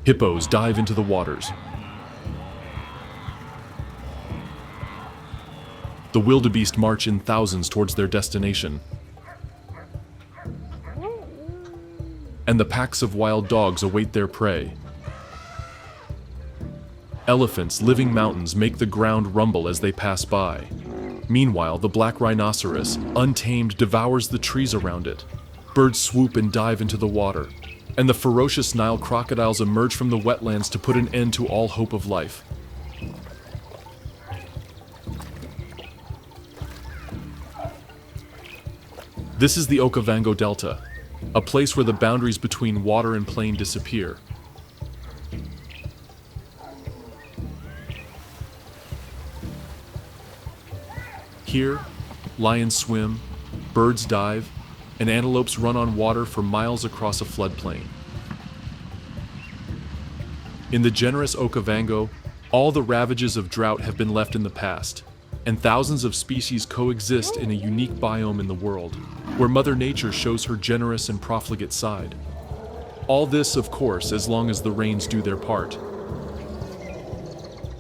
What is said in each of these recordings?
Hippos dive into the waters. The wildebeest march in thousands towards their destination. And the packs of wild dogs await their prey. Elephants, living mountains, make the ground rumble as they pass by. Meanwhile, the black rhinoceros, untamed, devours the trees around it. Birds swoop and dive into the water, and the ferocious Nile crocodiles emerge from the wetlands to put an end to all hope of life. This is the Okavango Delta, a place where the boundaries between water and plain disappear. Here, lions swim, birds dive, and antelopes run on water for miles across a floodplain. In the generous Okavango, all the ravages of drought have been left in the past, and thousands of species coexist in a unique biome in the world, where Mother Nature shows her generous and profligate side. All this, of course, as long as the rains do their part.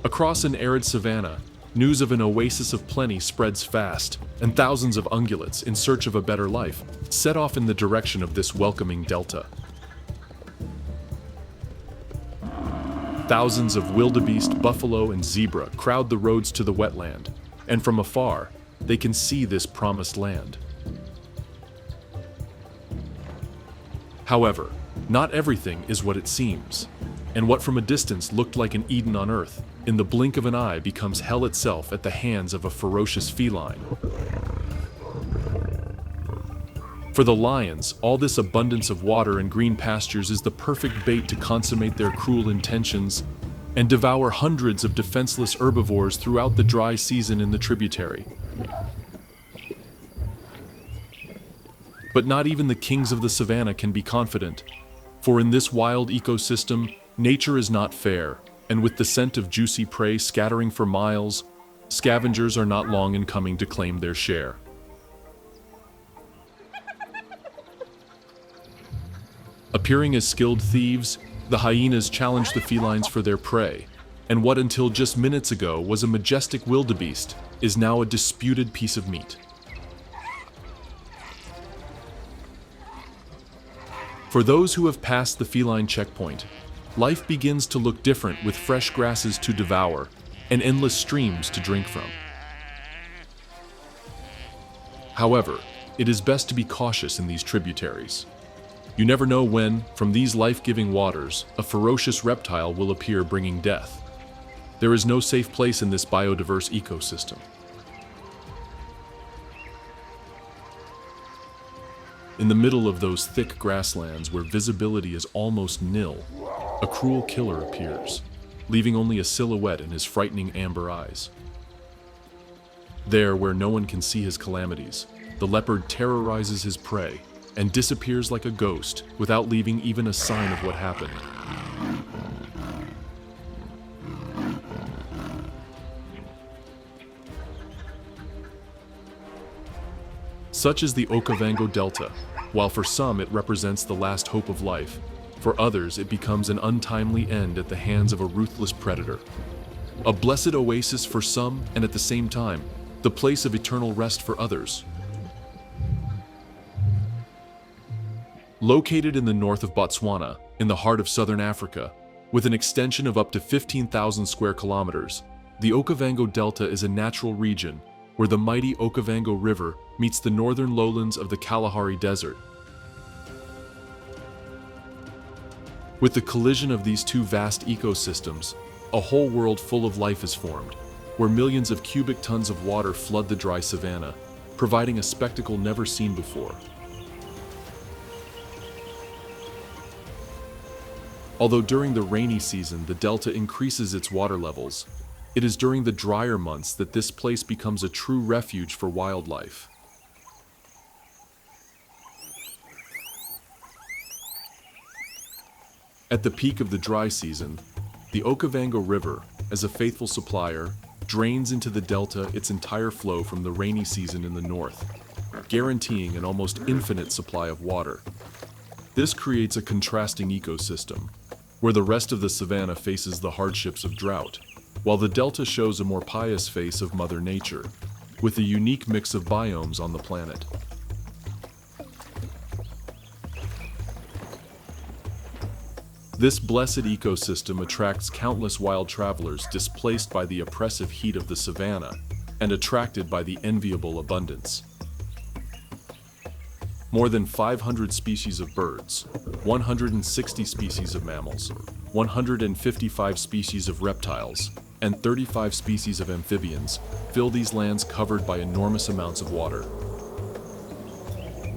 Across an arid savanna, news of an oasis of plenty spreads fast, and thousands of ungulates, in search of a better life, set off in the direction of this welcoming delta. Thousands of wildebeest, buffalo, and zebra crowd the roads to the wetland, and from afar, they can see this promised land. However, not everything is what it seems, and what from a distance looked like an Eden on Earth, in the blink of an eye becomes hell itself at the hands of a ferocious feline. For the lions, all this abundance of water and green pastures is the perfect bait to consummate their cruel intentions and devour hundreds of defenseless herbivores throughout the dry season in the tributary. But not even the kings of the savannah can be confident, for in this wild ecosystem, nature is not fair, and with the scent of juicy prey scattering for miles, scavengers are not long in coming to claim their share. Appearing as skilled thieves, the hyenas challenge the felines for their prey, and what until just minutes ago was a majestic wildebeest is now a disputed piece of meat. For those who have passed the feline checkpoint, life begins to look different with fresh grasses to devour and endless streams to drink from. However, it is best to be cautious in these tributaries. You never know when, from these life-giving waters, a ferocious reptile will appear bringing death. There is no safe place in this biodiverse ecosystem. In the middle of those thick grasslands where visibility is almost nil, a cruel killer appears, leaving only a silhouette in his frightening amber eyes. There, where no one can see his calamities, the leopard terrorizes his prey and disappears like a ghost without leaving even a sign of what happened. Such is the Okavango Delta. While for some it represents the last hope of life, for others it becomes an untimely end at the hands of a ruthless predator. A blessed oasis for some, and at the same time, the place of eternal rest for others. Located in the north of Botswana, in the heart of southern Africa, with an extension of up to 15,000 square kilometers, the Okavango Delta is a natural region where the mighty Okavango River meets the northern lowlands of the Kalahari Desert. With the collision of these two vast ecosystems, a whole world full of life is formed, where millions of cubic tons of water flood the dry savanna, providing a spectacle never seen before. Although during the rainy season the delta increases its water levels, it is during the drier months that this place becomes a true refuge for wildlife. At the peak of the dry season, the Okavango River, as a faithful supplier, drains into the delta its entire flow from the rainy season in the north, guaranteeing an almost infinite supply of water. This creates a contrasting ecosystem, where the rest of the savanna faces the hardships of drought, while the delta shows a more pious face of Mother Nature, with a unique mix of biomes on the planet. This blessed ecosystem attracts countless wild travelers displaced by the oppressive heat of the savanna and attracted by the enviable abundance. More than 500 species of birds, 160 species of mammals, 155 species of reptiles, and 35 species of amphibians fill these lands covered by enormous amounts of water.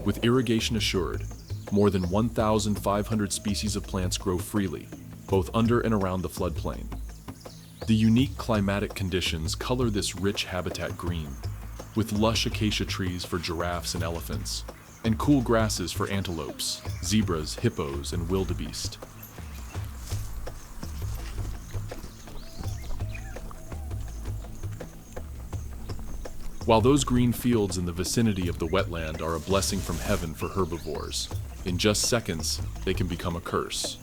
With irrigation assured, more than 1,500 species of plants grow freely, both under and around the floodplain. The unique climatic conditions color this rich habitat green, with lush acacia trees for giraffes and elephants, and cool grasses for antelopes, zebras, hippos, and wildebeest. While those green fields in the vicinity of the wetland are a blessing from heaven for herbivores, in just seconds, they can become a curse.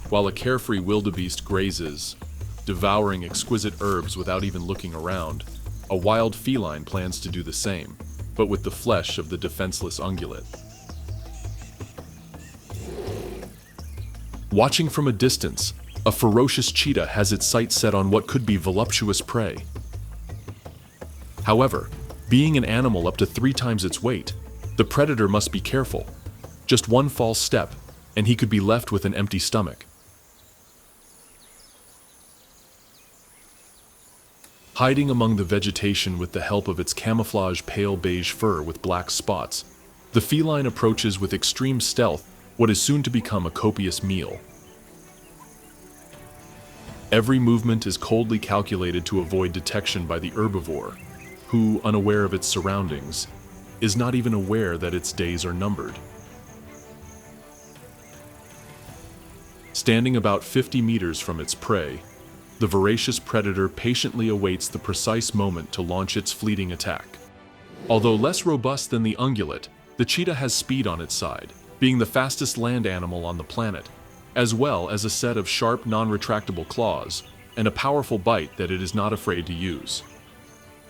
While a carefree wildebeest grazes, devouring exquisite herbs without even looking around, a wild feline plans to do the same, but with the flesh of the defenseless ungulate. Watching from a distance, a ferocious cheetah has its sights set on what could be voluptuous prey. However, being an animal up to 3 times its weight, the predator must be careful. Just one false step, and he could be left with an empty stomach. Hiding among the vegetation with the help of its camouflage pale beige fur with black spots, the feline approaches with extreme stealth what is soon to become a copious meal. Every movement is coldly calculated to avoid detection by the herbivore, who, unaware of its surroundings, is not even aware that its days are numbered. Standing about 50 meters from its prey, the voracious predator patiently awaits the precise moment to launch its fleeting attack. Although less robust than the ungulate, the cheetah has speed on its side, being the fastest land animal on the planet, as well as a set of sharp, non-retractable claws and a powerful bite that it is not afraid to use.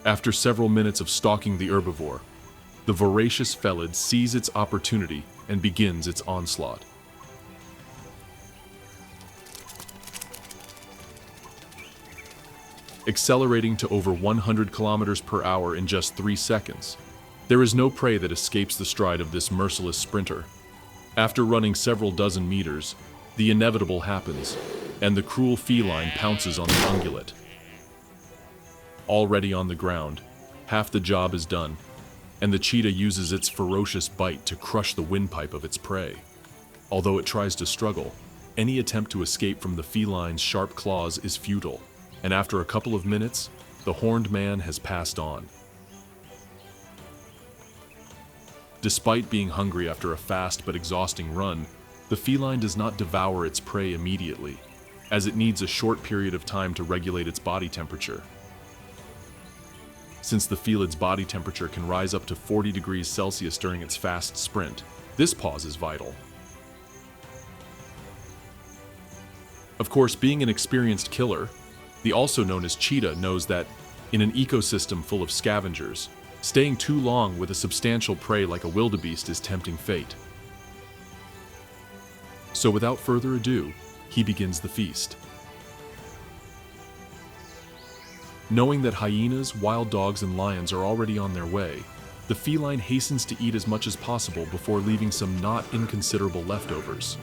After several minutes of stalking the herbivore, the voracious felid sees its opportunity and begins its onslaught. Accelerating to over 100 kilometers per hour in just 3 seconds, there is no prey that escapes the stride of this merciless sprinter. After running several dozen meters, the inevitable happens, and the cruel feline pounces on the ungulate. Already on the ground, half the job is done, and the cheetah uses its ferocious bite to crush the windpipe of its prey. Although it tries to struggle, any attempt to escape from the feline's sharp claws is futile, and after a couple of minutes, the horned man has passed on. Despite being hungry after a fast but exhausting run, the feline does not devour its prey immediately, as it needs a short period of time to regulate its body temperature. Since the felid's body temperature can rise up to 40 degrees Celsius during its fast sprint, this pause is vital. Of course, being an experienced killer, the also known as cheetah knows that, in an ecosystem full of scavengers, staying too long with a substantial prey like a wildebeest is tempting fate. So without further ado, he begins the feast. Knowing that hyenas, wild dogs, and lions are already on their way, the feline hastens to eat as much as possible before leaving some not inconsiderable leftovers.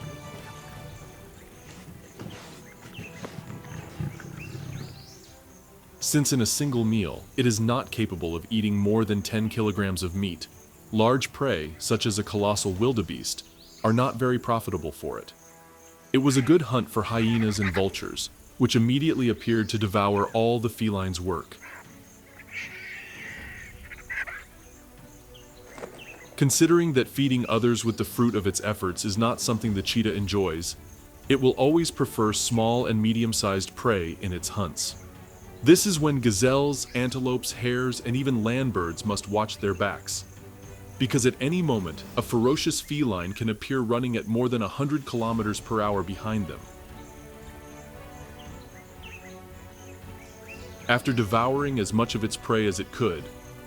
Since in a single meal, it is not capable of eating more than 10 kilograms of meat, large prey, such as a colossal wildebeest, are not very profitable for it. It was a good hunt for hyenas and vultures, which immediately appeared to devour all the feline's work. Considering that feeding others with the fruit of its efforts is not something the cheetah enjoys, it will always prefer small and medium-sized prey in its hunts. This is when gazelles, antelopes, hares, and even land birds must watch their backs. Because at any moment, a ferocious feline can appear running at more than 100 kilometers per hour behind them. After devouring as much of its prey as it could,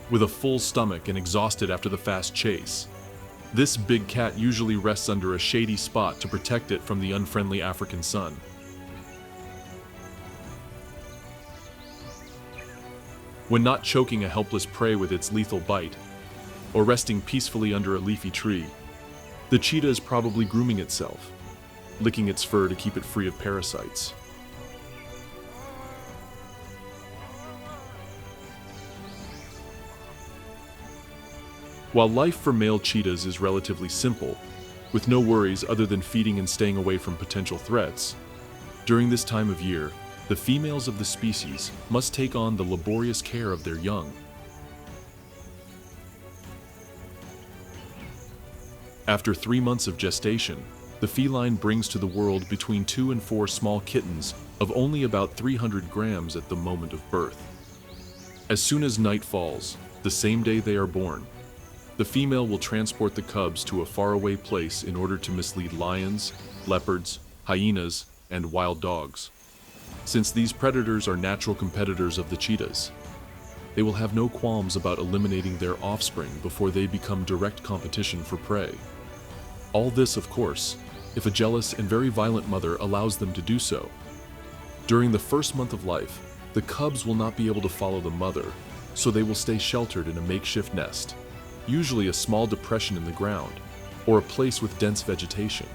with a full stomach and exhausted after the fast chase, this big cat usually rests under a shady spot to protect it from the unfriendly African sun. When not choking a helpless prey with its lethal bite, or resting peacefully under a leafy tree, the cheetah is probably grooming itself, licking its fur to keep it free of parasites. While life for male cheetahs is relatively simple, with no worries other than feeding and staying away from potential threats, during this time of year, the females of the species must take on the laborious care of their young. After 3 months of gestation, the feline brings to the world between 2 and 4 small kittens of only about 300 grams at the moment of birth. As soon as night falls, the same day they are born, the female will transport the cubs to a faraway place in order to mislead lions, leopards, hyenas, and wild dogs. Since these predators are natural competitors of the cheetahs, they will have no qualms about eliminating their offspring before they become direct competition for prey. All this, of course, if a jealous and very violent mother allows them to do so. During the first month of life, the cubs will not be able to follow the mother, so they will stay sheltered in a makeshift nest, usually a small depression in the ground, or a place with dense vegetation.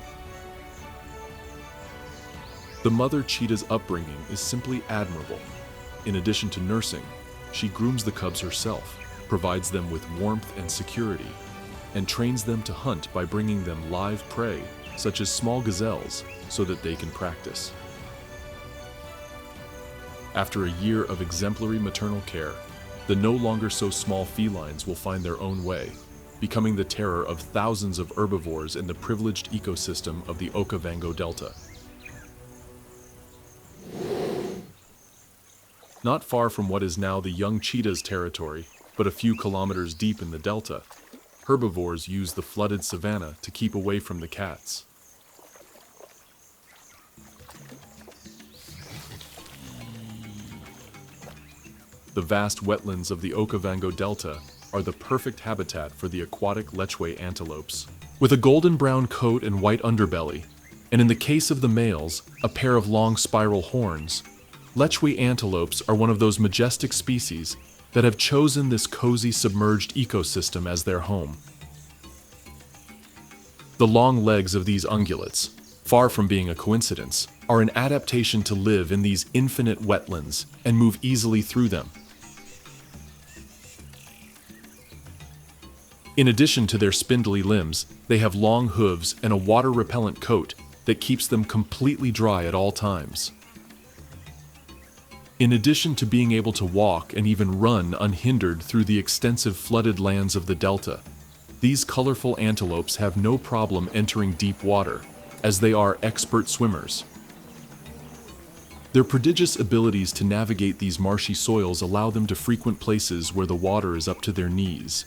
The mother cheetah's upbringing is simply admirable. In addition to nursing, she grooms the cubs herself, provides them with warmth and security, and trains them to hunt by bringing them live prey, such as small gazelles, so that they can practice. After a year of exemplary maternal care, the no longer so small felines will find their own way, becoming the terror of thousands of herbivores in the privileged ecosystem of the Okavango Delta. Not far from what is now the young cheetah's territory, but a few kilometers deep in the delta, herbivores use the flooded savanna to keep away from the cats. The vast wetlands of the Okavango Delta are the perfect habitat for the aquatic lechwe antelopes. With a golden brown coat and white underbelly, and in the case of the males, a pair of long spiral horns, lechwe antelopes are one of those majestic species that have chosen this cozy submerged ecosystem as their home. The long legs of these ungulates, far from being a coincidence, are an adaptation to live in these infinite wetlands and move easily through them. In addition to their spindly limbs, they have long hooves and a water-repellent coat that keeps them completely dry at all times. In addition to being able to walk and even run unhindered through the extensive flooded lands of the delta, these colorful antelopes have no problem entering deep water, as they are expert swimmers. Their prodigious abilities to navigate these marshy soils allow them to frequent places where the water is up to their knees,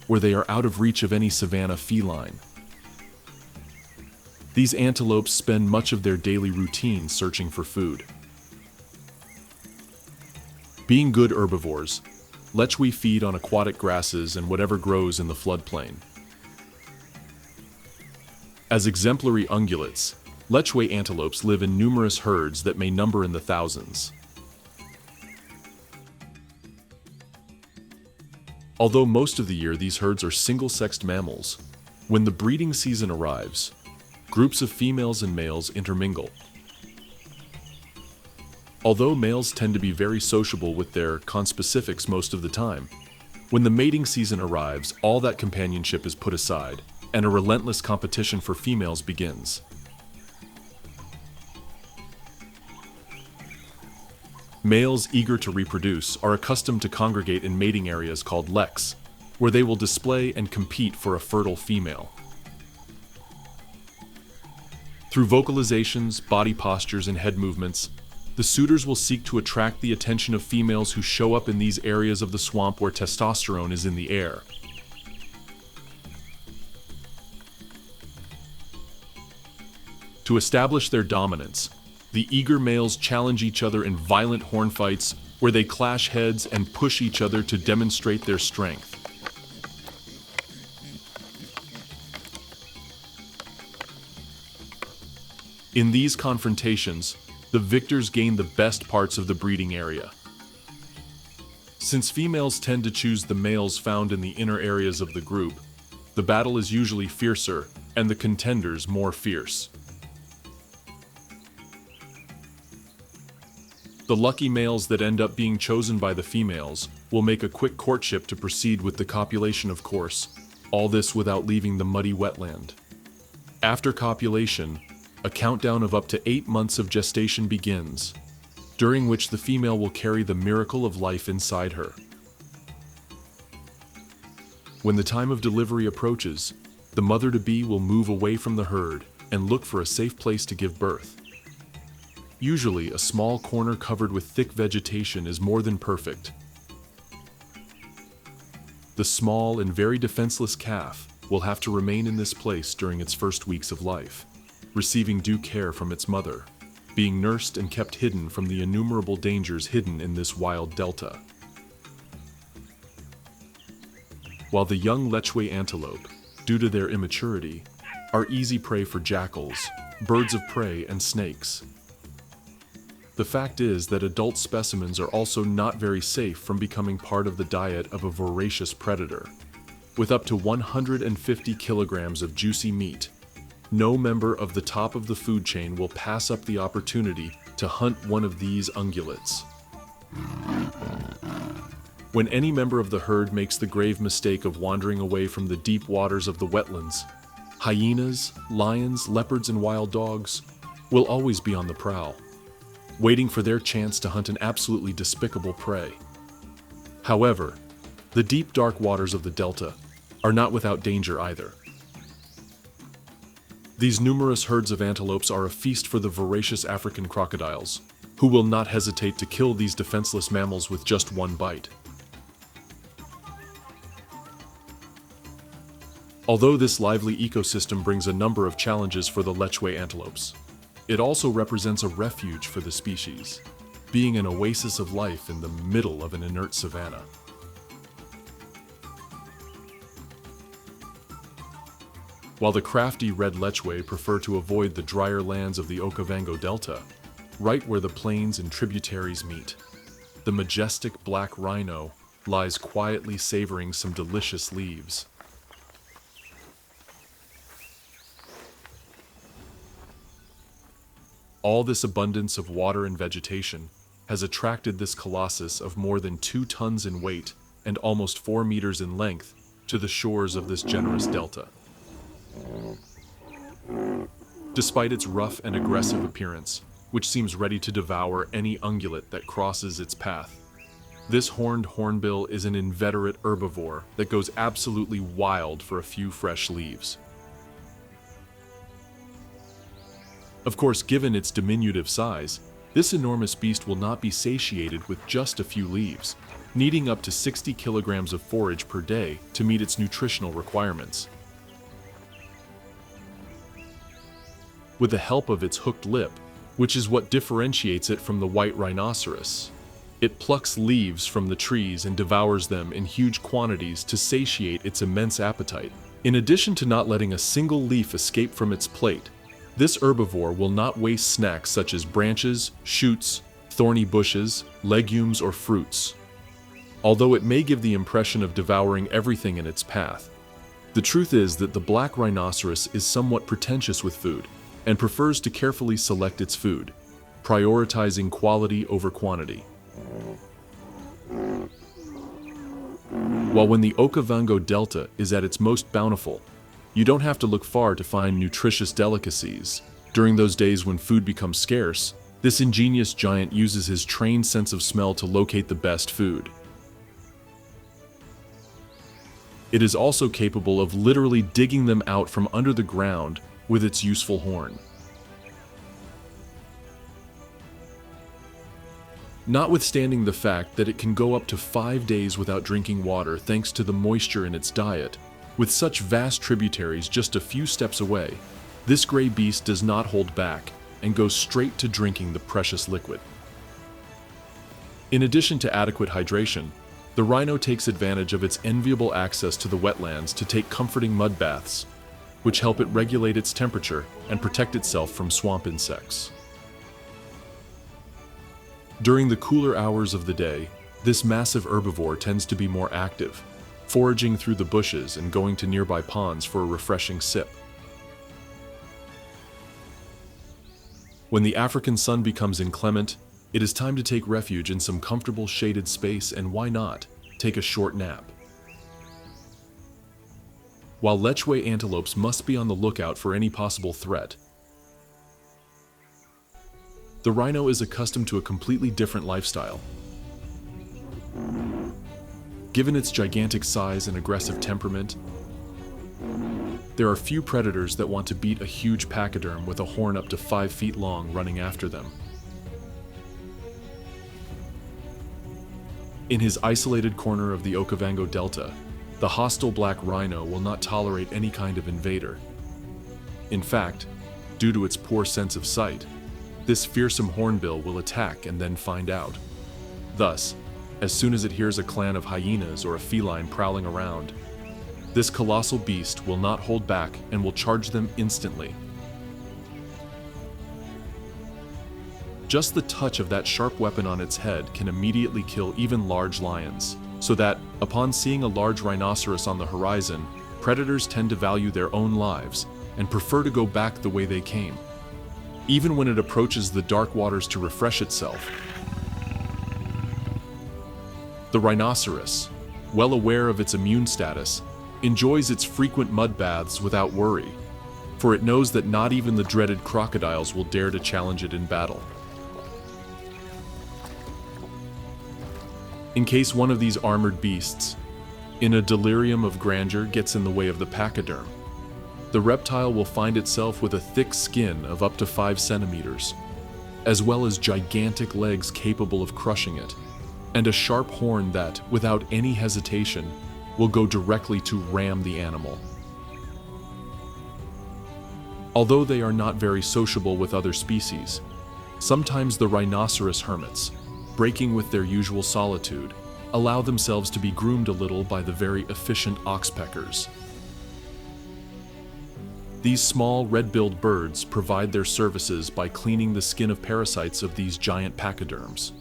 where they are out of reach of any savanna feline. These antelopes spend much of their daily routine searching for food. Being good herbivores, lechwe feed on aquatic grasses and whatever grows in the floodplain. As exemplary ungulates, lechwe antelopes live in numerous herds that may number in the thousands. Although most of the year these herds are single-sexed mammals, when the breeding season arrives, groups of females and males intermingle. Although males tend to be very sociable with their conspecifics most of the time, when the mating season arrives, all that companionship is put aside, and a relentless competition for females begins. Males eager to reproduce are accustomed to congregate in mating areas called leks, where they will display and compete for a fertile female. Through vocalizations, body postures, and head movements, the suitors will seek to attract the attention of females who show up in these areas of the swamp where testosterone is in the air. To establish their dominance, the eager males challenge each other in violent horn fights where they clash heads and push each other to demonstrate their strength. In these confrontations, the victors gain the best parts of the breeding area. Since females tend to choose the males found in the inner areas of the group, the battle is usually fiercer and the contenders more fierce. The lucky males that end up being chosen by the females will make a quick courtship to proceed with the copulation, of course, all this without leaving the muddy wetland. After copulation, a countdown of up to 8 months of gestation begins, during which the female will carry the miracle of life inside her. When the time of delivery approaches, the mother-to-be will move away from the herd and look for a safe place to give birth. Usually, a small corner covered with thick vegetation is more than perfect. The small and very defenseless calf will have to remain in this place during its first weeks of life, receiving due care from its mother, being nursed and kept hidden from the innumerable dangers hidden in this wild delta. While the young lechwe antelope, due to their immaturity, are easy prey for jackals, birds of prey, and snakes. The fact is that adult specimens are also not very safe from becoming part of the diet of a voracious predator. With up to 150 kilograms of juicy meat, no member of the top of the food chain will pass up the opportunity to hunt one of these ungulates. When any member of the herd makes the grave mistake of wandering away from the deep waters of the wetlands, hyenas, lions, leopards, and wild dogs will always be on the prowl, waiting for their chance to hunt an absolutely despicable prey. However, the deep dark waters of the delta are not without danger either. These numerous herds of antelopes are a feast for the voracious African crocodiles, who will not hesitate to kill these defenseless mammals with just one bite. Although this lively ecosystem brings a number of challenges for the lechwe antelopes, it also represents a refuge for the species, being an oasis of life in the middle of an inert savanna. While the crafty red lechwe prefer to avoid the drier lands of the Okavango Delta, right where the plains and tributaries meet, the majestic black rhino lies quietly savoring some delicious leaves. All this abundance of water and vegetation has attracted this colossus of more than 2 tons in weight and almost 4 meters in length to the shores of this generous delta. Despite its rough and aggressive appearance, which seems ready to devour any ungulate that crosses its path, this horned hornbill is an inveterate herbivore that goes absolutely wild for a few fresh leaves. Of course, given its diminutive size, this enormous beast will not be satiated with just a few leaves, needing up to 60 kilograms of forage per day to meet its nutritional requirements. With the help of its hooked lip, which is what differentiates it from the white rhinoceros, it plucks leaves from the trees and devours them in huge quantities to satiate its immense appetite. In addition to not letting a single leaf escape from its plate, this herbivore will not waste snacks such as branches, shoots, thorny bushes, legumes, or fruits. Although it may give the impression of devouring everything in its path, the truth is that the black rhinoceros is somewhat pretentious with food and prefers to carefully select its food, prioritizing quality over quantity. While when the Okavango Delta is at its most bountiful, you don't have to look far to find nutritious delicacies. During those days when food becomes scarce, this ingenious giant uses his trained sense of smell to locate the best food. It is also capable of literally digging them out from under the ground with its useful horn. Notwithstanding the fact that it can go up to 5 days without drinking water thanks to the moisture in its diet, with such vast tributaries just a few steps away, This gray beast does not hold back and goes straight to drinking the precious liquid. In addition to adequate hydration, the rhino takes advantage of its enviable access to the wetlands to take comforting mud baths, which help it regulate its temperature and protect itself from swamp insects. During the cooler hours of the day, this massive herbivore tends to be more active, foraging through the bushes and going to nearby ponds for a refreshing sip. When the African sun becomes inclement, it is time to take refuge in some comfortable shaded space and, why not, take a short nap. While lechwe antelopes must be on the lookout for any possible threat, the rhino is accustomed to a completely different lifestyle. Given its gigantic size and aggressive temperament, there are few predators that want to beat a huge pachyderm with a horn up to 5 feet long running after them. In his isolated corner of the Okavango Delta, the hostile black rhino will not tolerate any kind of invader. In fact, due to its poor sense of sight, this fearsome hornbill will attack and then find out. Thus, as soon as it hears a clan of hyenas or a feline prowling around, this colossal beast will not hold back and will charge them instantly. Just the touch of that sharp weapon on its head can immediately kill even large lions, so that, upon seeing a large rhinoceros on the horizon, predators tend to value their own lives and prefer to go back the way they came. Even when it approaches the dark waters to refresh itself, the rhinoceros, well aware of its immune status, enjoys its frequent mud baths without worry, for it knows that not even the dreaded crocodiles will dare to challenge it in battle. In case one of these armored beasts, in a delirium of grandeur, gets in the way of the pachyderm, the reptile will find itself with a thick skin of up to 5 centimeters, as well as gigantic legs capable of crushing it, and a sharp horn that, without any hesitation, will go directly to ram the animal. Although they are not very sociable with other species, sometimes the rhinoceros hermits, breaking with their usual solitude, allow themselves to be groomed a little by the very efficient oxpeckers. These small red-billed birds provide their services by cleaning the skin of parasites of these giant pachyderms.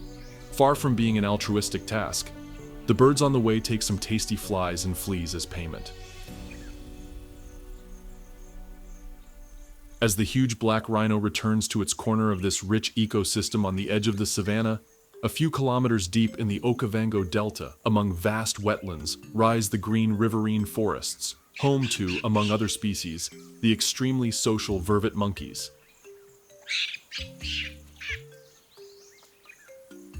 Far from being an altruistic task, the birds on the way take some tasty flies and fleas as payment. As the huge black rhino returns to its corner of this rich ecosystem on the edge of the savanna, a few kilometers deep in the Okavango Delta, among vast wetlands, rise the green riverine forests, home to, among other species, the extremely social vervet monkeys.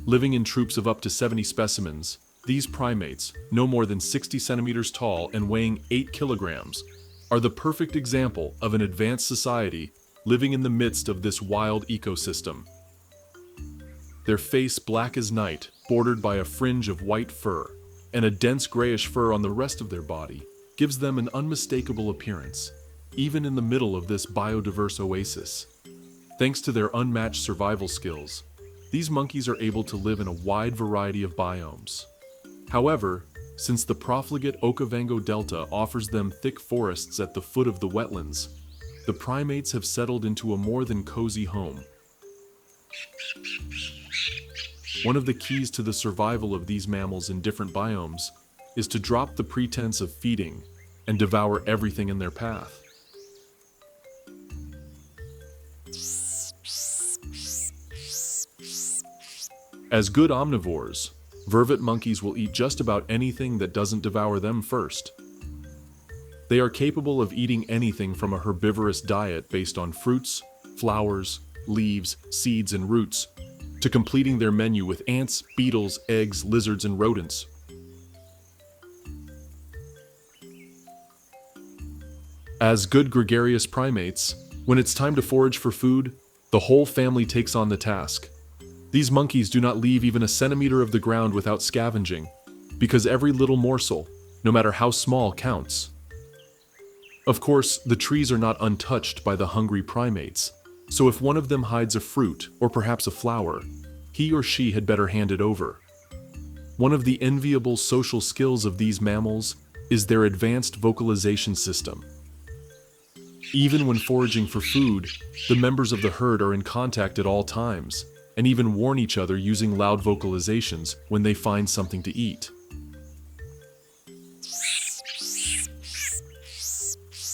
Living in troops of up to 70 specimens, these primates, no more than 60 centimeters tall and weighing 8 kilograms, are the perfect example of an advanced society living in the midst of this wild ecosystem. Their face black as night, bordered by a fringe of white fur, and a dense grayish fur on the rest of their body, gives them an unmistakable appearance, even in the middle of this biodiverse oasis. Thanks to their unmatched survival skills, these monkeys are able to live in a wide variety of biomes. However, since the profligate Okavango Delta offers them thick forests at the foot of the wetlands, the primates have settled into a more than cozy home. One of the keys to the survival of these mammals in different biomes is to drop the pretense of feeding and devour everything in their path. As good omnivores, vervet monkeys will eat just about anything that doesn't devour them first. They are capable of eating anything from a herbivorous diet based on fruits, flowers, leaves, seeds, and roots, to completing their menu with ants, beetles, eggs, lizards, and rodents. As good gregarious primates, when it's time to forage for food, the whole family takes on the task. These monkeys do not leave even a centimeter of the ground without scavenging, because every little morsel, no matter how small, counts. Of course, the trees are not untouched by the hungry primates, so if one of them hides a fruit, or perhaps a flower, he or she had better hand it over. One of the enviable social skills of these mammals is their advanced vocalization system. Even when foraging for food, the members of the herd are in contact at all times, and even warn each other using loud vocalizations when they find something to eat.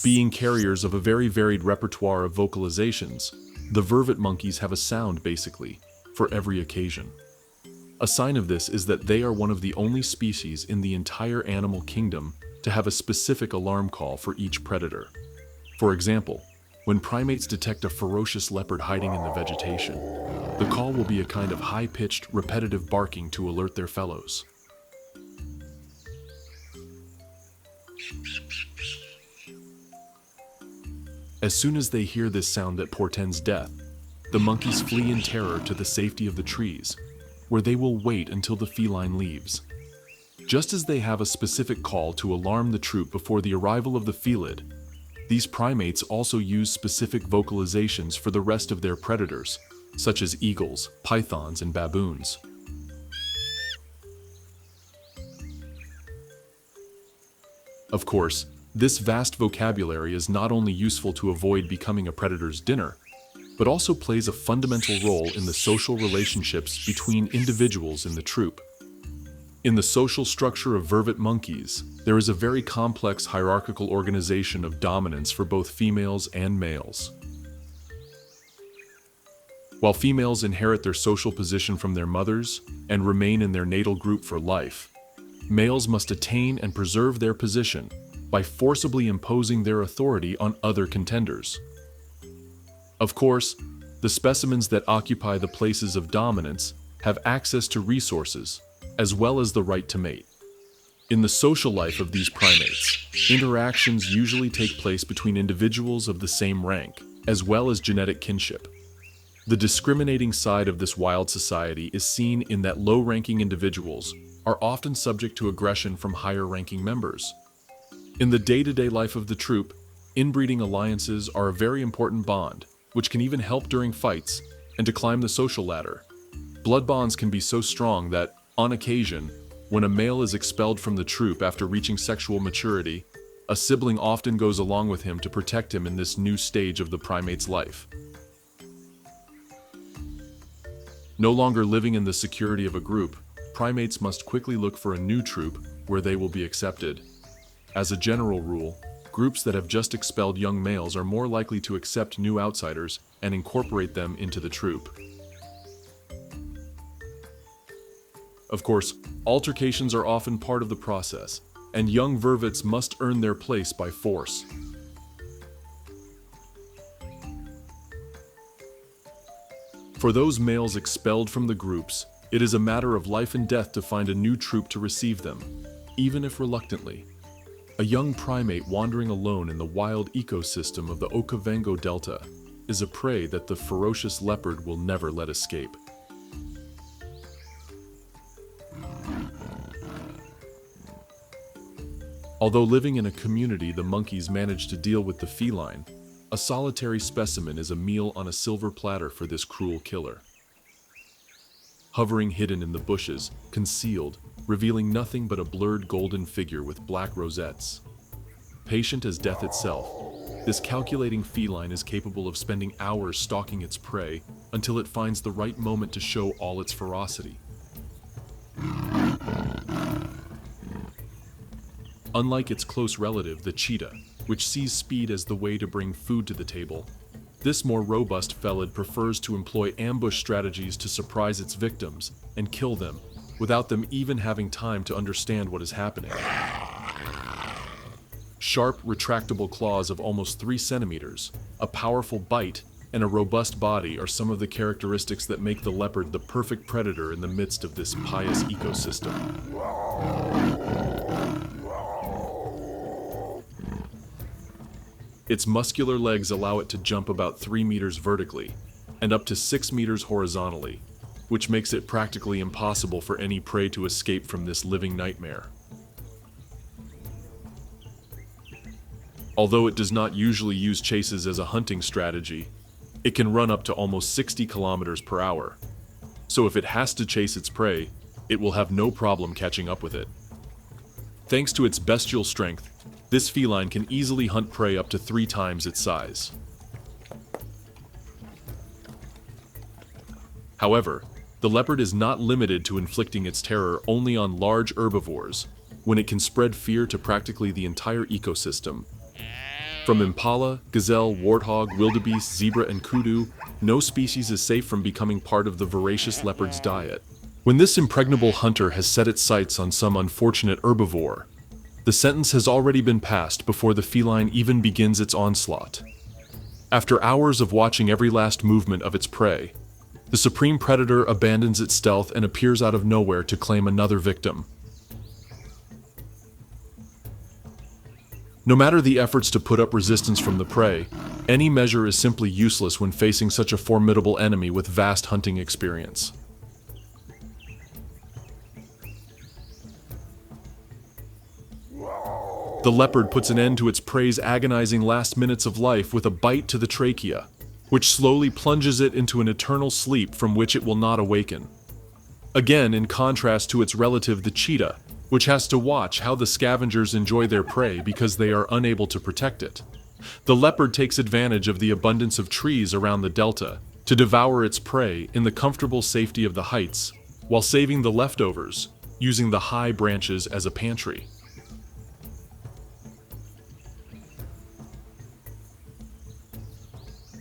Being carriers of a very varied repertoire of vocalizations, the vervet monkeys have a sound, basically, for every occasion. A sign of this is that they are one of the only species in the entire animal kingdom to have a specific alarm call for each predator. For example, when primates detect a ferocious leopard hiding in the vegetation, the call will be a kind of high-pitched, repetitive barking to alert their fellows. As soon as they hear this sound that portends death, the monkeys flee in terror to the safety of the trees, where they will wait until the feline leaves. Just as they have a specific call to alarm the troop before the arrival of the felid, these primates also use specific vocalizations for the rest of their predators, such as eagles, pythons, and baboons. Of course, this vast vocabulary is not only useful to avoid becoming a predator's dinner, but also plays a fundamental role in the social relationships between individuals in the troop. In the social structure of vervet monkeys, there is a very complex hierarchical organization of dominance for both females and males. While females inherit their social position from their mothers and remain in their natal group for life, males must attain and preserve their position by forcibly imposing their authority on other contenders. Of course, the specimens that occupy the places of dominance have access to resources, as well as the right to mate. In the social life of these primates, interactions usually take place between individuals of the same rank, as well as genetic kinship. The discriminating side of this wild society is seen in that low-ranking individuals are often subject to aggression from higher-ranking members. In the day-to-day life of the troop, inbreeding alliances are a very important bond, which can even help during fights and to climb the social ladder. Blood bonds can be so strong that, on occasion, when a male is expelled from the troop after reaching sexual maturity, a sibling often goes along with him to protect him in this new stage of the primate's life. No longer living in the security of a group, primates must quickly look for a new troop where they will be accepted. As a general rule, groups that have just expelled young males are more likely to accept new outsiders and incorporate them into the troop. Of course, altercations are often part of the process, and young vervets must earn their place by force. For those males expelled from the groups, it is a matter of life and death to find a new troop to receive them, even if reluctantly. A young primate wandering alone in the wild ecosystem of the Okavango Delta is a prey that the ferocious leopard will never let escape. Although living in a community, the monkeys manage to deal with the feline, a solitary specimen is a meal on a silver platter for this cruel killer. Hovering hidden in the bushes, concealed, revealing nothing but a blurred golden figure with black rosettes. Patient as death itself, this calculating feline is capable of spending hours stalking its prey until it finds the right moment to show all its ferocity. Unlike its close relative, the cheetah, which sees speed as the way to bring food to the table, this more robust felid prefers to employ ambush strategies to surprise its victims and kill them without them even having time to understand what is happening. Sharp, retractable claws of almost 3 centimeters, a powerful bite, and a robust body are some of the characteristics that make the leopard the perfect predator in the midst of this pious ecosystem. Its muscular legs allow it to jump about 3 meters vertically and up to 6 meters horizontally, which makes it practically impossible for any prey to escape from this living nightmare. Although it does not usually use chases as a hunting strategy, it can run up to almost 60 kilometers per hour. So if it has to chase its prey, it will have no problem catching up with it. Thanks to its bestial strength, this feline can easily hunt prey up to 3 times its size. However, the leopard is not limited to inflicting its terror only on large herbivores, when it can spread fear to practically the entire ecosystem. From impala, gazelle, warthog, wildebeest, zebra, and kudu, no species is safe from becoming part of the voracious leopard's diet. When this impregnable hunter has set its sights on some unfortunate herbivore, the sentence has already been passed before the feline even begins its onslaught. After hours of watching every last movement of its prey, the supreme predator abandons its stealth and appears out of nowhere to claim another victim. No matter the efforts to put up resistance from the prey, any measure is simply useless when facing such a formidable enemy with vast hunting experience. The leopard puts an end to its prey's agonizing last minutes of life with a bite to the trachea, which slowly plunges it into an eternal sleep from which it will not awaken. Again, in contrast to its relative the cheetah, which has to watch how the scavengers enjoy their prey because they are unable to protect it. The leopard takes advantage of the abundance of trees around the delta to devour its prey in the comfortable safety of the heights, while saving the leftovers, using the high branches as a pantry.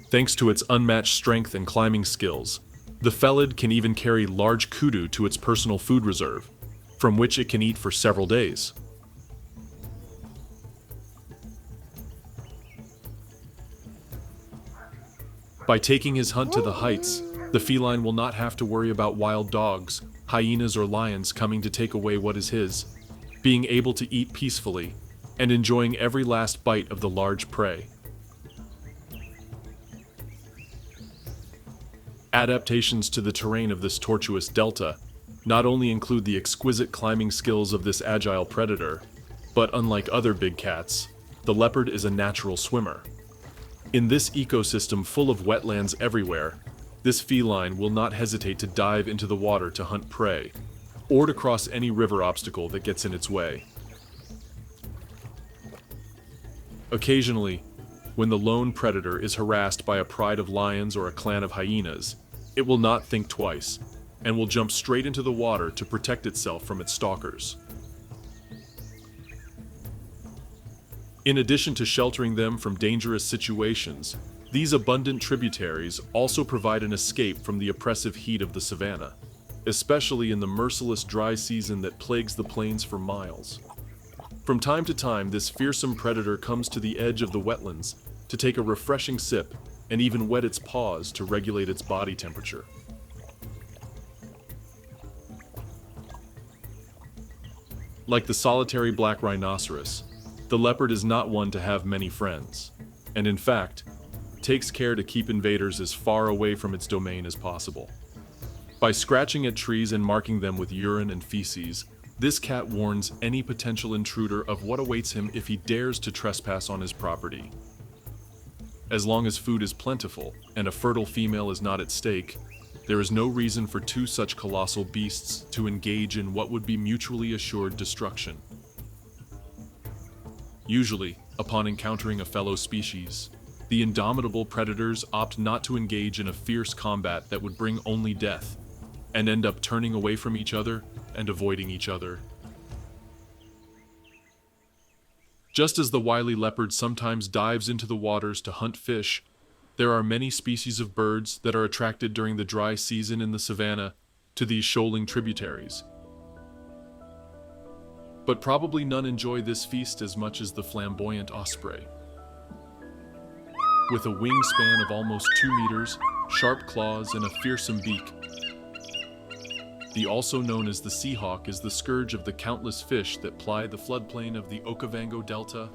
Thanks to its unmatched strength and climbing skills, the felid can even carry large kudu to its personal food reserve, from which it can eat for several days. By taking his hunt to the heights, the feline will not have to worry about wild dogs, hyenas, or lions coming to take away what is his, being able to eat peacefully and enjoying every last bite of the large prey. Adaptations to the terrain of this tortuous delta not only include the exquisite climbing skills of this agile predator, but unlike other big cats, the leopard is a natural swimmer. In this ecosystem full of wetlands everywhere, this feline will not hesitate to dive into the water to hunt prey, or to cross any river obstacle that gets in its way. Occasionally, when the lone predator is harassed by a pride of lions or a clan of hyenas, it will not think twice, and will jump straight into the water to protect itself from its stalkers. In addition to sheltering them from dangerous situations, these abundant tributaries also provide an escape from the oppressive heat of the savanna, especially in the merciless dry season that plagues the plains for miles. From time to time, this fearsome predator comes to the edge of the wetlands to take a refreshing sip and even wet its paws to regulate its body temperature. Like the solitary black rhinoceros, the leopard is not one to have many friends, and in fact, takes care to keep invaders as far away from its domain as possible. By scratching at trees and marking them with urine and feces, this cat warns any potential intruder of what awaits him if he dares to trespass on his property. As long as food is plentiful and a fertile female is not at stake, there is no reason for two such colossal beasts to engage in what would be mutually assured destruction. Usually, upon encountering a fellow species, the indomitable predators opt not to engage in a fierce combat that would bring only death, and end up turning away from each other and avoiding each other. Just as the wily leopard sometimes dives into the waters to hunt fish, there are many species of birds that are attracted during the dry season in the savanna to these shoaling tributaries. But probably none enjoy this feast as much as the flamboyant osprey. With a wingspan of almost 2 meters, sharp claws, and a fearsome beak, the also known as the seahawk is the scourge of the countless fish that ply the floodplain of the Okavango Delta.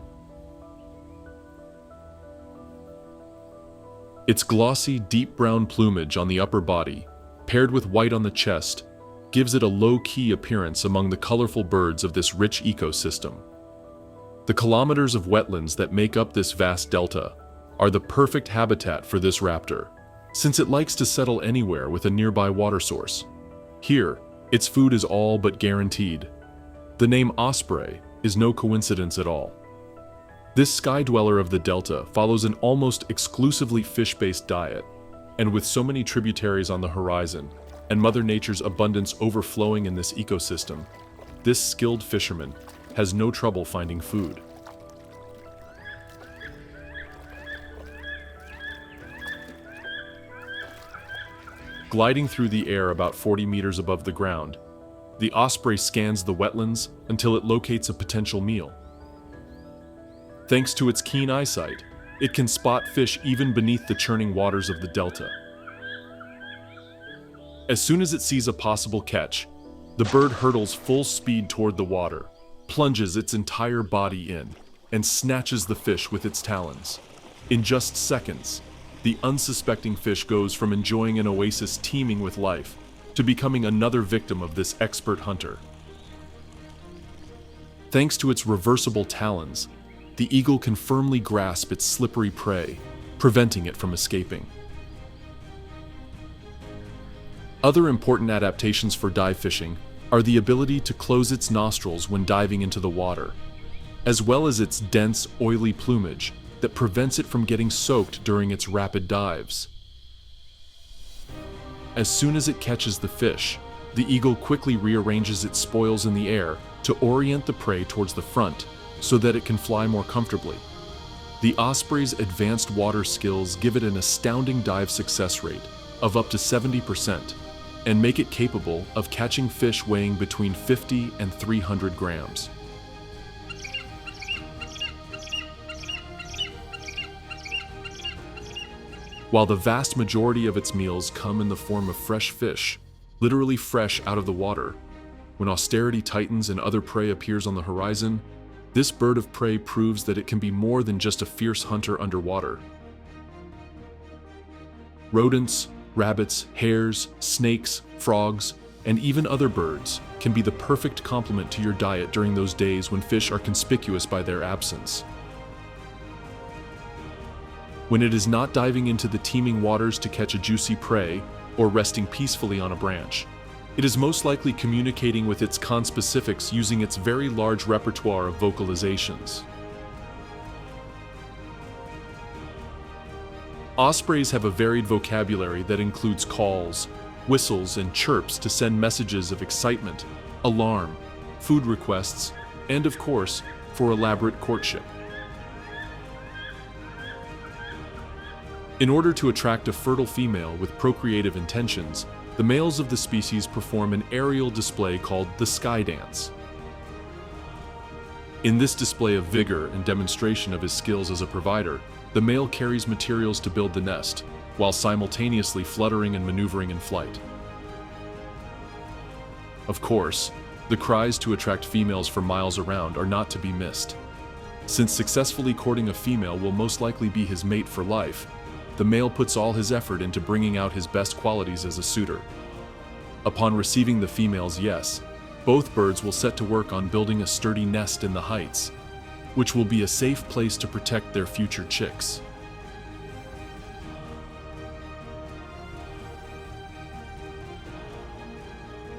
Its glossy, deep brown plumage on the upper body, paired with white on the chest, gives it a low-key appearance among the colorful birds of this rich ecosystem. The kilometers of wetlands that make up this vast delta are the perfect habitat for this raptor, since it likes to settle anywhere with a nearby water source. Here, its food is all but guaranteed. The name osprey is no coincidence at all. This sky dweller of the delta follows an almost exclusively fish-based diet, and with so many tributaries on the horizon, and Mother Nature's abundance overflowing in this ecosystem, this skilled fisherman has no trouble finding food. Gliding through the air about 40 meters above the ground, the osprey scans the wetlands until it locates a potential meal. Thanks to its keen eyesight, it can spot fish even beneath the churning waters of the delta. As soon as it sees a possible catch, the bird hurtles full speed toward the water, plunges its entire body in, and snatches the fish with its talons. In just seconds, the unsuspecting fish goes from enjoying an oasis teeming with life to becoming another victim of this expert hunter. Thanks to its reversible talons, the eagle can firmly grasp its slippery prey, preventing it from escaping. Other important adaptations for dive fishing are the ability to close its nostrils when diving into the water, as well as its dense, oily plumage that prevents it from getting soaked during its rapid dives. As soon as it catches the fish, the eagle quickly rearranges its spoils in the air to orient the prey towards the front so that it can fly more comfortably. The osprey's advanced water skills give it an astounding dive success rate of up to 70% and make it capable of catching fish weighing between 50 and 300 grams. While the vast majority of its meals come in the form of fresh fish, literally fresh out of the water, when austerity tightens and other prey appears on the horizon, this bird of prey proves that it can be more than just a fierce hunter underwater. Rodents, rabbits, hares, snakes, frogs, and even other birds can be the perfect complement to your diet during those days when fish are conspicuous by their absence. When it is not diving into the teeming waters to catch a juicy prey or resting peacefully on a branch, it is most likely communicating with its conspecifics using its very large repertoire of vocalizations. Ospreys have a varied vocabulary that includes calls, whistles, and chirps to send messages of excitement, alarm, food requests, and of course, for elaborate courtship. In order to attract a fertile female with procreative intentions, the males of the species perform an aerial display called the sky dance. In this display of vigor and demonstration of his skills as a provider, the male carries materials to build the nest, while simultaneously fluttering and maneuvering in flight. Of course, the cries to attract females for miles around are not to be missed. Since successfully courting a female will most likely be his mate for life, the male puts all his effort into bringing out his best qualities as a suitor. Upon receiving the female's yes, both birds will set to work on building a sturdy nest in the heights, which will be a safe place to protect their future chicks.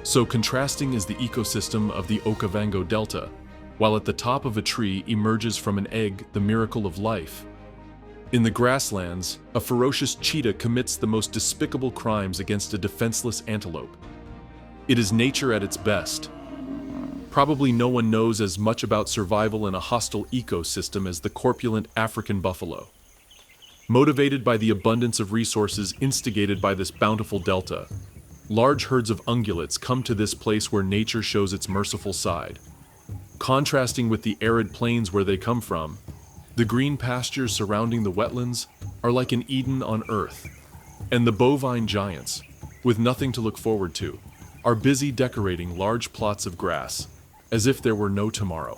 So contrasting is the ecosystem of the Okavango Delta, while at the top of a tree emerges from an egg the miracle of life. In the grasslands, a ferocious cheetah commits the most despicable crimes against a defenseless antelope. It is nature at its best. Probably no one knows as much about survival in a hostile ecosystem as the corpulent African buffalo. Motivated by the abundance of resources instigated by this bountiful delta, large herds of ungulates come to this place where nature shows its merciful side. Contrasting with the arid plains where they come from, the green pastures surrounding the wetlands are like an Eden on earth, and the bovine giants, with nothing to look forward to, are busy decorating large plots of grass, as if there were no tomorrow.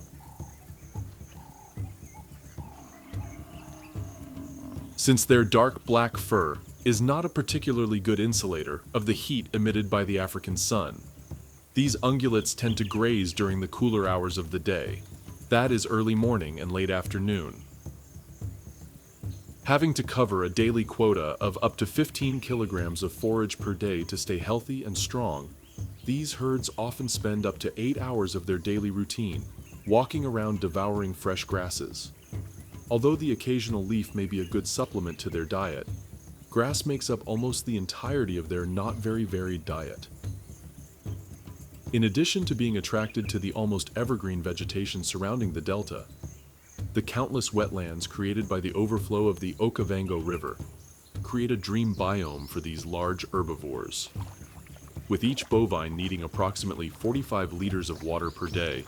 Since their dark black fur is not a particularly good insulator of the heat emitted by the African sun, these ungulates tend to graze during the cooler hours of the day, That is early morning and late afternoon. Having to cover a daily quota of up to 15 kilograms of forage per day to stay healthy and strong, these herds often spend up to 8 hours of their daily routine walking around devouring fresh grasses. Although the occasional leaf may be a good supplement to their diet, grass makes up almost the entirety of their not very varied diet. In addition to being attracted to the almost evergreen vegetation surrounding the delta, the countless wetlands created by the overflow of the Okavango River create a dream biome for these large herbivores. With each bovine needing approximately 45 liters of water per day,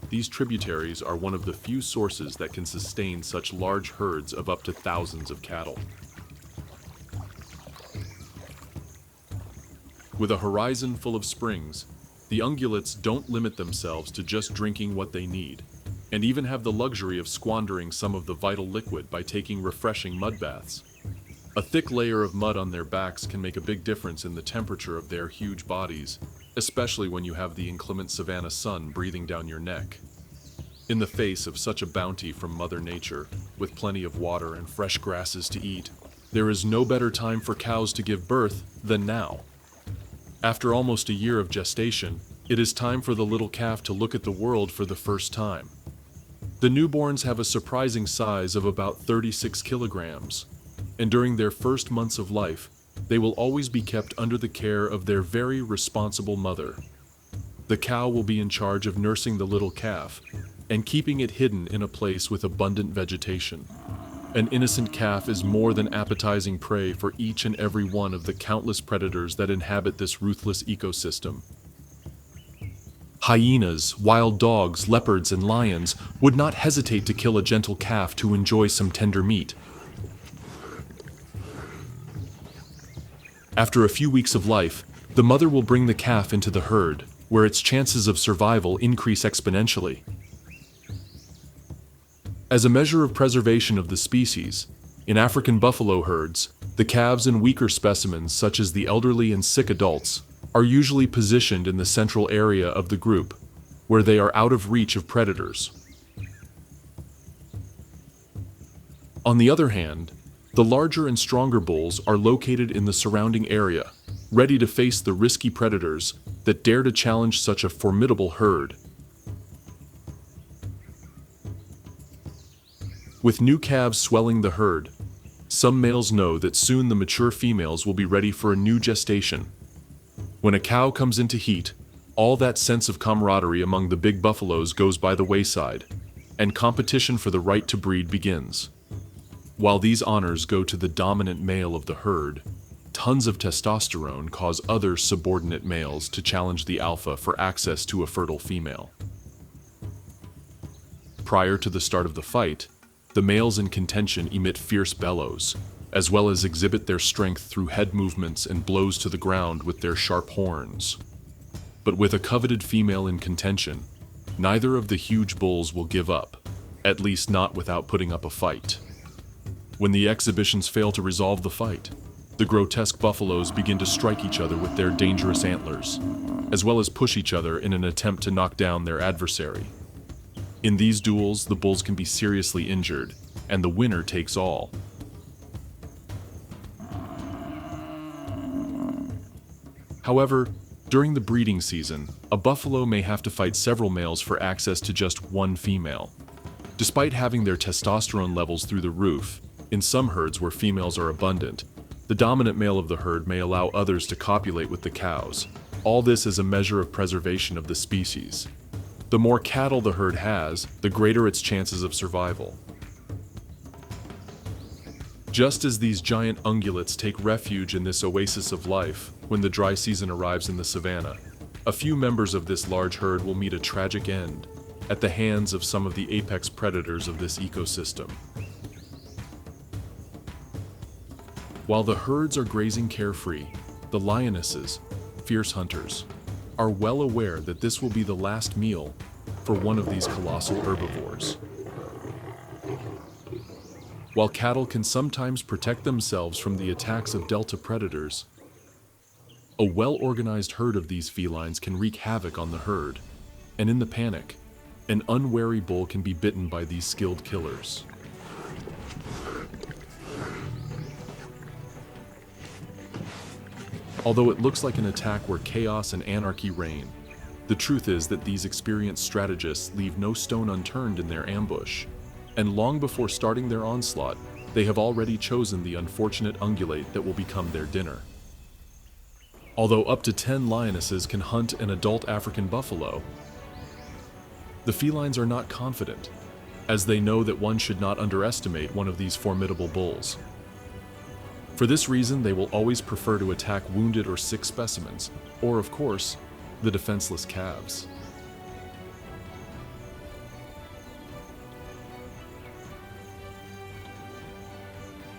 these tributaries are one of the few sources that can sustain such large herds of up to thousands of cattle. With a horizon full of springs, the ungulates don't limit themselves to just drinking what they need, and even have the luxury of squandering some of the vital liquid by taking refreshing mud baths. A thick layer of mud on their backs can make a big difference in the temperature of their huge bodies, especially when you have the inclement savanna sun breathing down your neck. In the face of such a bounty from Mother Nature, with plenty of water and fresh grasses to eat, there is no better time for cows to give birth than now. After almost a year of gestation, it is time for the little calf to look at the world for the first time. The newborns have a surprising size of about 36 kilograms, and during their first months of life, they will always be kept under the care of their very responsible mother. The cow will be in charge of nursing the little calf and keeping it hidden in a place with abundant vegetation. An innocent calf is more than appetizing prey for each and every one of the countless predators that inhabit this ruthless ecosystem. Hyenas, wild dogs, leopards, and lions would not hesitate to kill a gentle calf to enjoy some tender meat. After a few weeks of life, the mother will bring the calf into the herd, where its chances of survival increase exponentially. As a measure of preservation of the species, in African buffalo herds, the calves and weaker specimens, such as the elderly and sick adults, are usually positioned in the central area of the group, where they are out of reach of predators. On the other hand, the larger and stronger bulls are located in the surrounding area, ready to face the risky predators that dare to challenge such a formidable herd. With new calves swelling the herd, some males know that soon the mature females will be ready for a new gestation. When a cow comes into heat, all that sense of camaraderie among the big buffaloes goes by the wayside, and competition for the right to breed begins. While these honors go to the dominant male of the herd, tons of testosterone cause other subordinate males to challenge the alpha for access to a fertile female. Prior to the start of the fight, the males in contention emit fierce bellows, as well as exhibit their strength through head movements and blows to the ground with their sharp horns. But with a coveted female in contention, neither of the huge bulls will give up, at least not without putting up a fight. When the exhibitions fail to resolve the fight, the grotesque buffaloes begin to strike each other with their dangerous antlers, as well as push each other in an attempt to knock down their adversary. In these duels, the bulls can be seriously injured, and the winner takes all. However, during the breeding season, a buffalo may have to fight several males for access to just one female. Despite having their testosterone levels through the roof, in some herds where females are abundant, the dominant male of the herd may allow others to copulate with the cows. All this is a measure of preservation of the species. The more cattle the herd has, the greater its chances of survival. Just as these giant ungulates take refuge in this oasis of life when the dry season arrives in the savanna, a few members of this large herd will meet a tragic end at the hands of some of the apex predators of this ecosystem. While the herds are grazing carefree, the lionesses, fierce hunters, are well aware that this will be the last meal for one of these colossal herbivores. While cattle can sometimes protect themselves from the attacks of delta predators, a well-organized herd of these felines can wreak havoc on the herd, and in the panic, An unwary bull can be bitten by these skilled killers. Although it looks like an attack where chaos and anarchy reign, the truth is that these experienced strategists leave no stone unturned in their ambush, and long before starting their onslaught, they have already chosen the unfortunate ungulate that will become their dinner. Although up to 10 lionesses can hunt an adult African buffalo, the felines are not confident, as they know that one should not underestimate one of these formidable bulls. For this reason, they will always prefer to attack wounded or sick specimens, or of course, the defenseless calves.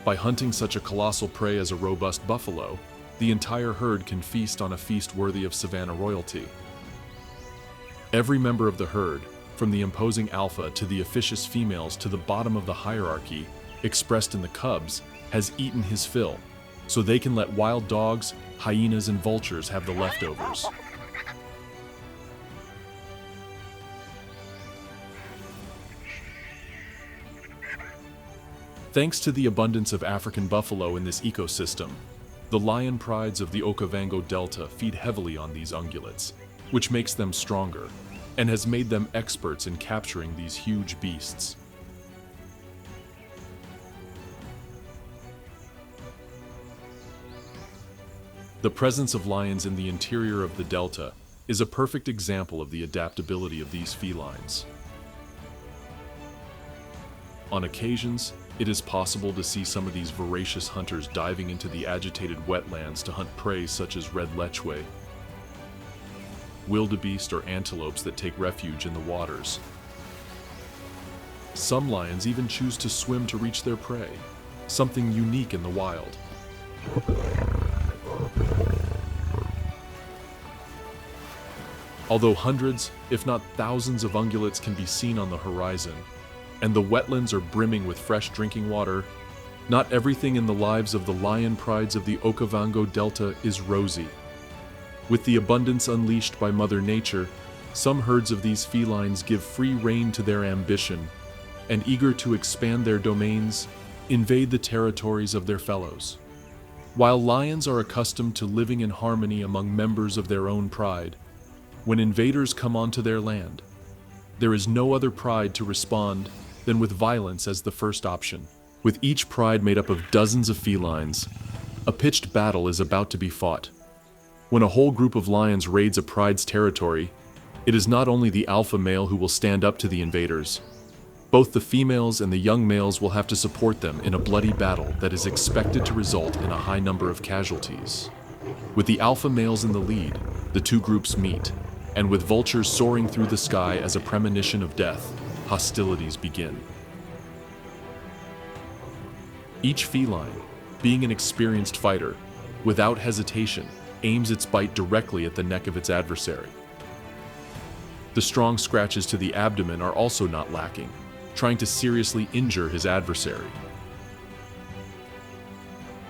By hunting such a colossal prey as a robust buffalo, the entire herd can feast on a feast worthy of savanna royalty. Every member of the herd, from the imposing alpha to the officious females to the bottom of the hierarchy, expressed in the cubs, has eaten his fill, so they can let wild dogs, hyenas, and vultures have the leftovers. Thanks to the abundance of African buffalo in this ecosystem, the lion prides of the Okavango Delta feed heavily on these ungulates, which makes them stronger, and has made them experts in capturing these huge beasts. The presence of lions in the interior of the delta is a perfect example of the adaptability of these felines. On occasions, it is possible to see some of these voracious hunters diving into the agitated wetlands to hunt prey such as red lechwe, wildebeest, or antelopes that take refuge in the waters. Some lions even choose to swim to reach their prey, something unique in the wild. Although hundreds, if not thousands of ungulates can be seen on the horizon, and the wetlands are brimming with fresh drinking water, not everything in the lives of the lion prides of the Okavango Delta is rosy. With the abundance unleashed by Mother Nature, some herds of these felines give free rein to their ambition, and eager to expand their domains, invade the territories of their fellows. While lions are accustomed to living in harmony among members of their own pride, when invaders come onto their land, there is no other pride to respond than with violence as the first option. With each pride made up of dozens of felines, a pitched battle is about to be fought. When a whole group of lions raids a pride's territory, it is not only the alpha male who will stand up to the invaders. Both the females and the young males will have to support them in a bloody battle that is expected to result in a high number of casualties. With the alpha males in the lead, the two groups meet, and with vultures soaring through the sky as a premonition of death, hostilities begin. Each feline, being an experienced fighter, without hesitation, aims its bite directly at the neck of its adversary. The strong scratches to the abdomen are also not lacking, trying to seriously injure his adversary.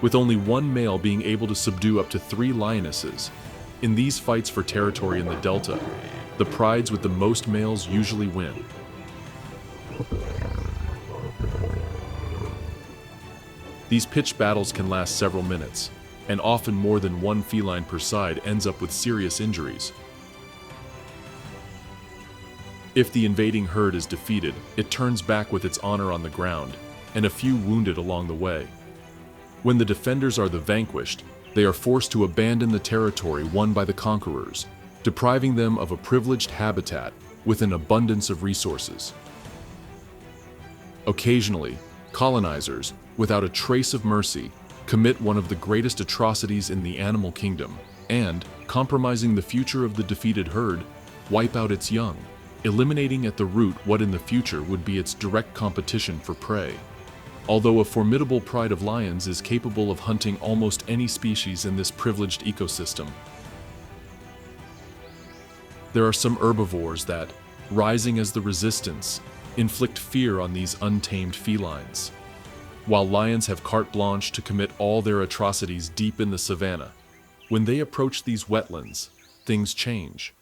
With only one male being able to subdue up to 3 lionesses, in these fights for territory in the delta, the prides with the most males usually win. These pitched battles can last several minutes, and often more than one feline per side ends up with serious injuries. If the invading herd is defeated, it turns back with its honor on the ground, and a few wounded along the way. When the defenders are the vanquished, they are forced to abandon the territory won by the conquerors, depriving them of a privileged habitat with an abundance of resources. Occasionally, colonizers, without a trace of mercy, commit one of the greatest atrocities in the animal kingdom and, compromising the future of the defeated herd, wipe out its young, eliminating at the root what in the future would be its direct competition for prey. Although a formidable pride of lions is capable of hunting almost any species in this privileged ecosystem, there are some herbivores that, rising as the resistance, inflict fear on these untamed felines. While lions have carte blanche to commit all their atrocities deep in the savanna, when they approach these wetlands, things change.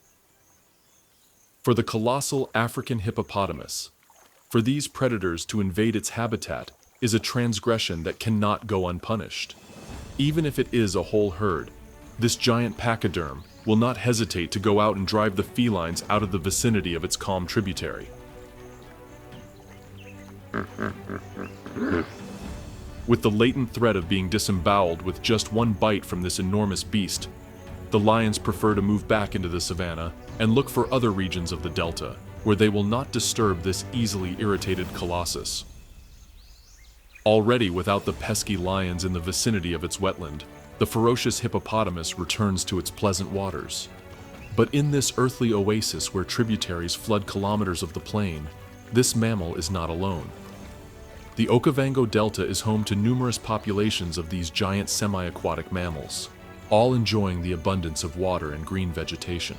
For the colossal African hippopotamus, for these predators to invade its habitat is a transgression that cannot go unpunished. Even if it is a whole herd, this giant pachyderm will not hesitate to go out and drive the felines out of the vicinity of its calm tributary. With the latent threat of being disemboweled with just one bite from this enormous beast, the lions prefer to move back into the savanna and look for other regions of the delta, where they will not disturb this easily irritated colossus. Already without the pesky lions in the vicinity of its wetland, the ferocious hippopotamus returns to its pleasant waters. But in this earthly oasis where tributaries flood kilometers of the plain, this mammal is not alone. The Okavango Delta is home to numerous populations of these giant semi-aquatic mammals, all enjoying the abundance of water and green vegetation.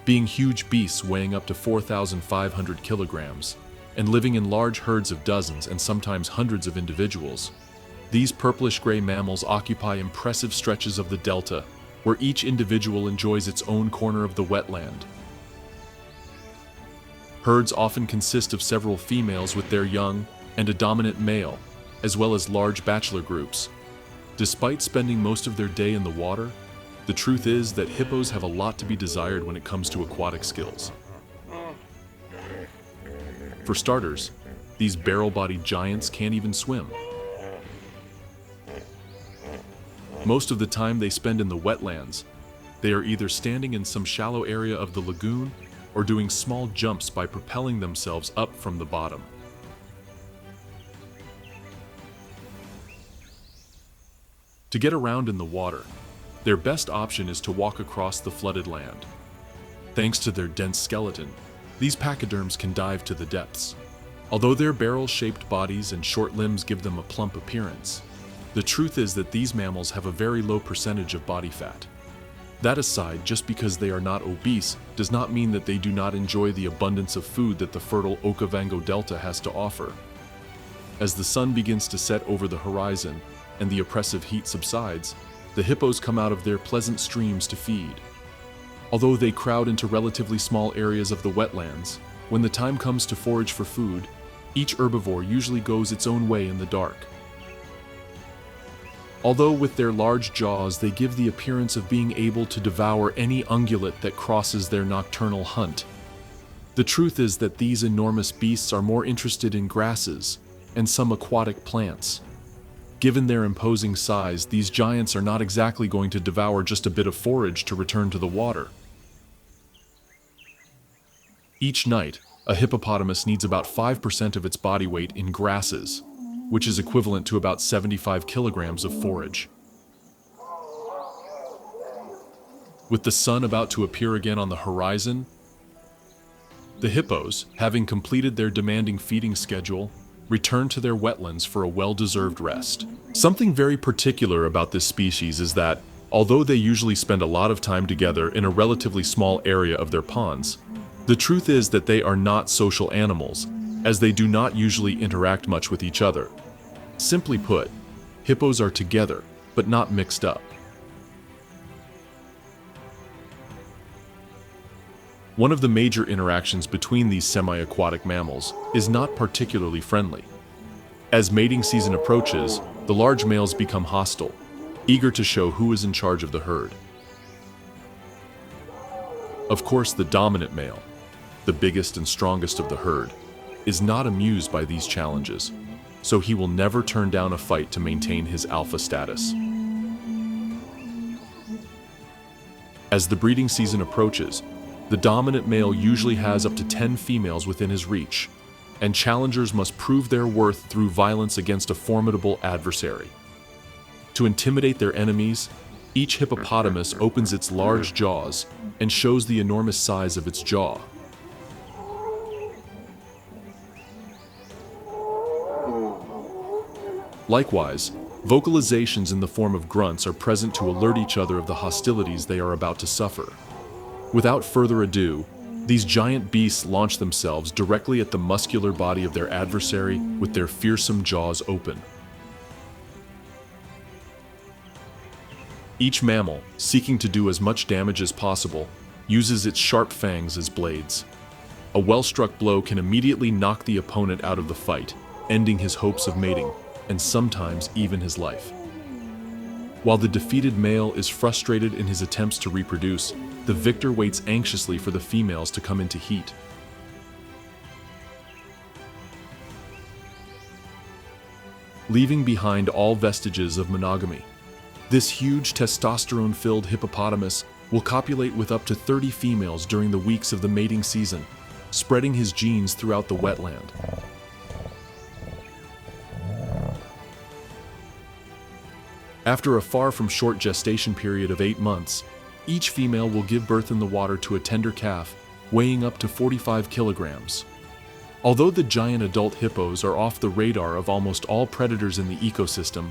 Being huge beasts weighing up to 4,500 kilograms and living in large herds of dozens and sometimes hundreds of individuals, these purplish-gray mammals occupy impressive stretches of the delta, where each individual enjoys its own corner of the wetland. Herds often consist of several females with their young and a dominant male, as well as large bachelor groups. Despite spending most of their day in the water, the truth is that hippos have a lot to be desired when it comes to aquatic skills. For starters, these barrel-bodied giants can't even swim. Most of the time they spend in the wetlands, they are either standing in some shallow area of the lagoon or doing small jumps by propelling themselves up from the bottom. To get around in the water, their best option is to walk across the flooded land. Thanks to their dense skeleton, these pachyderms can dive to the depths. Although their barrel-shaped bodies and short limbs give them a plump appearance, the truth is that these mammals have a very low percentage of body fat. That aside, just because they are not obese does not mean that they do not enjoy the abundance of food that the fertile Okavango Delta has to offer. As the sun begins to set over the horizon and the oppressive heat subsides, the hippos come out of their pleasant streams to feed. Although they crowd into relatively small areas of the wetlands, when the time comes to forage for food, each herbivore usually goes its own way in the dark. Although with their large jaws they give the appearance of being able to devour any ungulate that crosses their nocturnal hunt, the truth is that these enormous beasts are more interested in grasses and some aquatic plants. Given their imposing size, these giants are not exactly going to devour just a bit of forage to return to the water. Each night, a hippopotamus needs about 5% of its body weight in grasses, which is equivalent to about 75 kilograms of forage. With the sun about to appear again on the horizon, the hippos, having completed their demanding feeding schedule, return to their wetlands for a well-deserved rest. Something very particular about this species is that, although they usually spend a lot of time together in a relatively small area of their ponds, the truth is that they are not social animals, as they do not usually interact much with each other. Simply put, hippos are together, but not mixed up. One of the major interactions between these semi-aquatic mammals is not particularly friendly. As mating season approaches, the large males become hostile, eager to show who is in charge of the herd. Of course, the dominant male, the biggest and strongest of the herd, is not amused by these challenges, so he will never turn down a fight to maintain his alpha status. As the breeding season approaches, the dominant male usually has up to 10 females within his reach, and challengers must prove their worth through violence against a formidable adversary. To intimidate their enemies, each hippopotamus opens its large jaws and shows the enormous size of its jaw. Likewise, vocalizations in the form of grunts are present to alert each other of the hostilities they are about to suffer. Without further ado, these giant beasts launch themselves directly at the muscular body of their adversary with their fearsome jaws open. Each mammal, seeking to do as much damage as possible, uses its sharp fangs as blades. A well-struck blow can immediately knock the opponent out of the fight, ending his hopes of mating, and sometimes even his life. While the defeated male is frustrated in his attempts to reproduce, the victor waits anxiously for the females to come into heat. Leaving behind all vestiges of monogamy, this huge testosterone-filled hippopotamus will copulate with up to 30 females during the weeks of the mating season, spreading his genes throughout the wetland. After a far from short gestation period of 8 months, each female will give birth in the water to a tender calf weighing up to 45 kilograms. Although the giant adult hippos are off the radar of almost all predators in the ecosystem,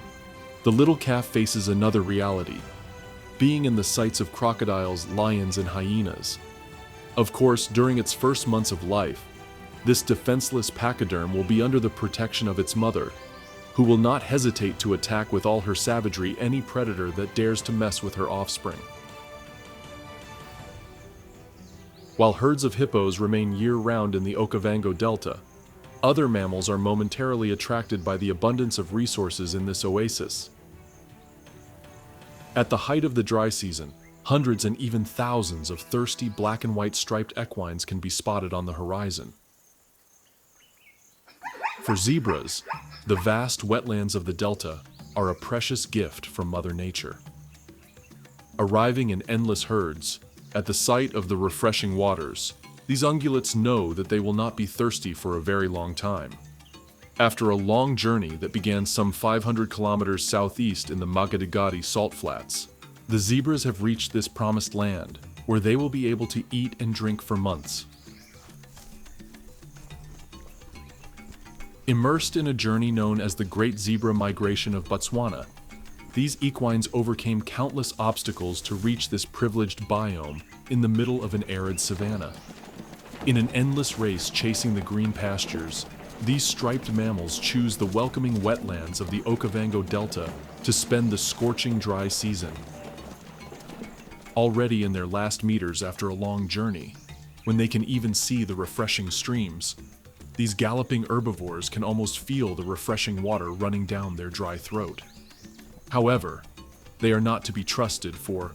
the little calf faces another reality, being in the sights of crocodiles, lions, and hyenas. Of course, during its first months of life, this defenseless pachyderm will be under the protection of its mother, who will not hesitate to attack with all her savagery any predator that dares to mess with her offspring. While herds of hippos remain year-round in the Okavango Delta, other mammals are momentarily attracted by the abundance of resources in this oasis. At the height of the dry season, hundreds and even thousands of thirsty black and white striped equines can be spotted on the horizon. For zebras, the vast wetlands of the delta are a precious gift from Mother Nature. Arriving in endless herds, at the sight of the refreshing waters, these ungulates know that they will not be thirsty for a very long time. After a long journey that began some 500 kilometers southeast in the Migratory salt flats, the zebras have reached this promised land, where they will be able to eat and drink for months. Immersed in a journey known as the Great Zebra Migration of Botswana, these equines overcame countless obstacles to reach this privileged biome in the middle of an arid savanna. In an endless race chasing the green pastures, these striped mammals choose the welcoming wetlands of the Okavango Delta to spend the scorching dry season. Already in their last meters after a long journey, when they can even see the refreshing streams, these galloping herbivores can almost feel the refreshing water running down their dry throat. However, they are not to be trusted, for,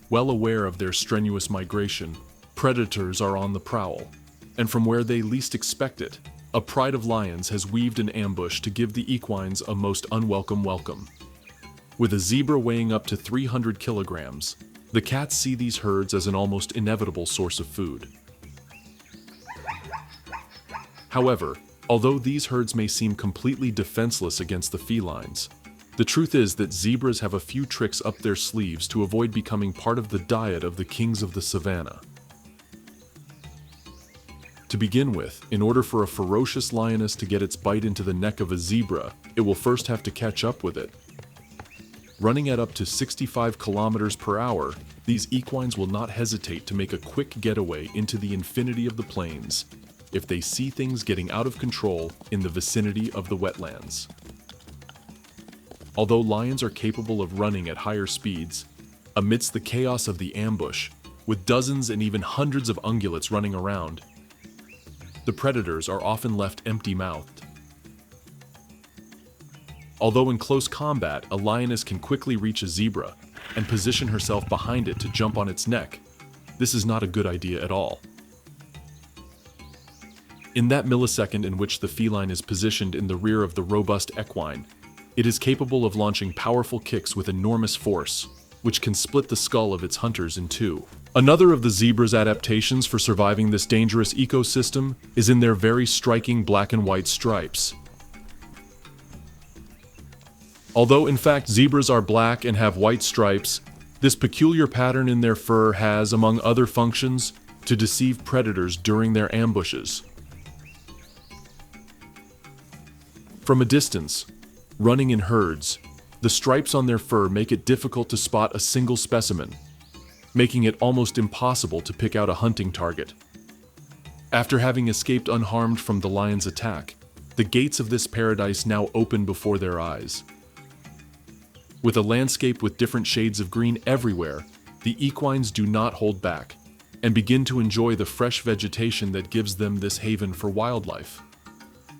well aware of their strenuous migration, predators are on the prowl, and from where they least expect it, a pride of lions has weaved an ambush to give the equines a most unwelcome welcome. With a zebra weighing up to 300 kilograms, the cats see these herds as an almost inevitable source of food. However, although these herds may seem completely defenseless against the felines, the truth is that zebras have a few tricks up their sleeves to avoid becoming part of the diet of the kings of the savannah. To begin with, in order for a ferocious lioness to get its bite into the neck of a zebra, it will first have to catch up with it. Running at up to 65 kilometers per hour, these equines will not hesitate to make a quick getaway into the infinity of the plains if they see things getting out of control in the vicinity of the wetlands. Although lions are capable of running at higher speeds, amidst the chaos of the ambush, with dozens and even hundreds of ungulates running around, the predators are often left empty-mouthed. Although in close combat, a lioness can quickly reach a zebra and position herself behind it to jump on its neck, this is not a good idea at all. In that millisecond in which the feline is positioned in the rear of the robust equine, it is capable of launching powerful kicks with enormous force, which can split the skull of its hunters in two. Another of the zebra's adaptations for surviving this dangerous ecosystem is in their very striking black and white stripes. Although in fact zebras are black and have white stripes, this peculiar pattern in their fur has, among other functions, to deceive predators during their ambushes. From a distance, running in herds, the stripes on their fur make it difficult to spot a single specimen, making it almost impossible to pick out a hunting target. After having escaped unharmed from the lion's attack, the gates of this paradise now open before their eyes. With a landscape with different shades of green everywhere, the equines do not hold back, and begin to enjoy the fresh vegetation that gives them this haven for wildlife.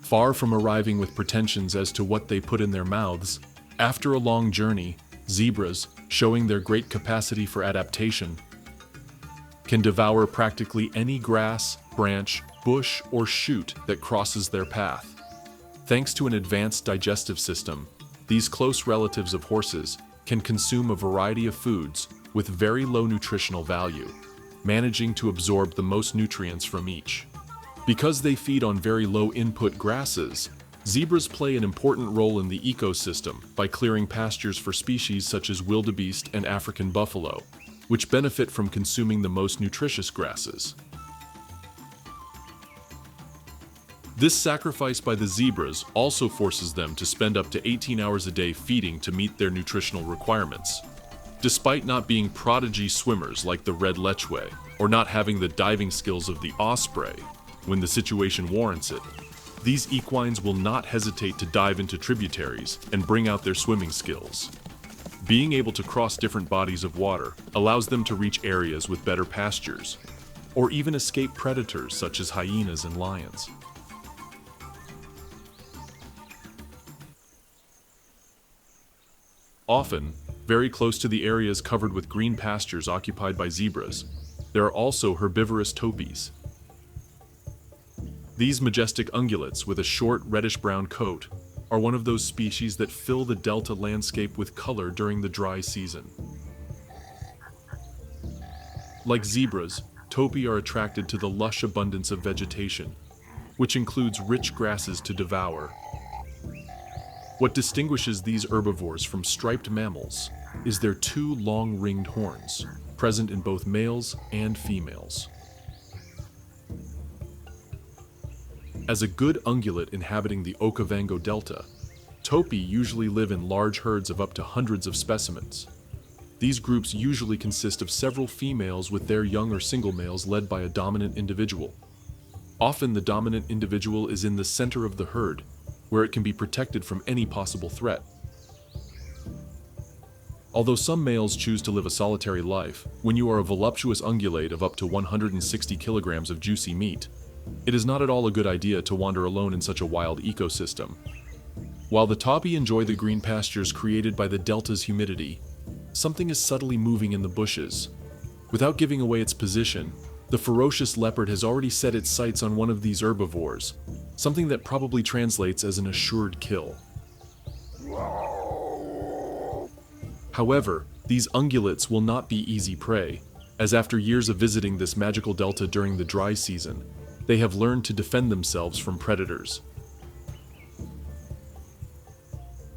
Far from arriving with pretensions as to what they put in their mouths, after a long journey, zebras, showing their great capacity for adaptation, can devour practically any grass, branch, bush, or shoot that crosses their path. Thanks to an advanced digestive system, these close relatives of horses can consume a variety of foods with very low nutritional value, managing to absorb the most nutrients from each. Because they feed on very low-input grasses, zebras play an important role in the ecosystem by clearing pastures for species such as wildebeest and African buffalo, which benefit from consuming the most nutritious grasses. This sacrifice by the zebras also forces them to spend up to 18 hours a day feeding to meet their nutritional requirements. Despite not being prodigy swimmers like the red lechwe, or not having the diving skills of the osprey, when the situation warrants it, these equines will not hesitate to dive into tributaries and bring out their swimming skills. Being able to cross different bodies of water allows them to reach areas with better pastures, or even escape predators such as hyenas and lions. Often, very close to the areas covered with green pastures occupied by zebras, there are also herbivorous topies. These majestic ungulates with a short reddish-brown coat are one of those species that fill the delta landscape with color during the dry season. Like zebras, topi are attracted to the lush abundance of vegetation, which includes rich grasses to devour. What distinguishes these herbivores from striped mammals is their two long ringed horns, present in both males and females. As a good ungulate inhabiting the Okavango Delta, topi usually live in large herds of up to hundreds of specimens. These groups usually consist of several females with their young or single males led by a dominant individual. Often the dominant individual is in the center of the herd, where it can be protected from any possible threat. Although some males choose to live a solitary life, when you are a voluptuous ungulate of up to 160 kilograms of juicy meat, it is not at all a good idea to wander alone in such a wild ecosystem. While the topi enjoy the green pastures created by the delta's humidity, something is subtly moving in the bushes. Without giving away its position, the ferocious leopard has already set its sights on one of these herbivores, something that probably translates as an assured kill. However, these ungulates will not be easy prey, as after years of visiting this magical delta during the dry season, they have learned to defend themselves from predators.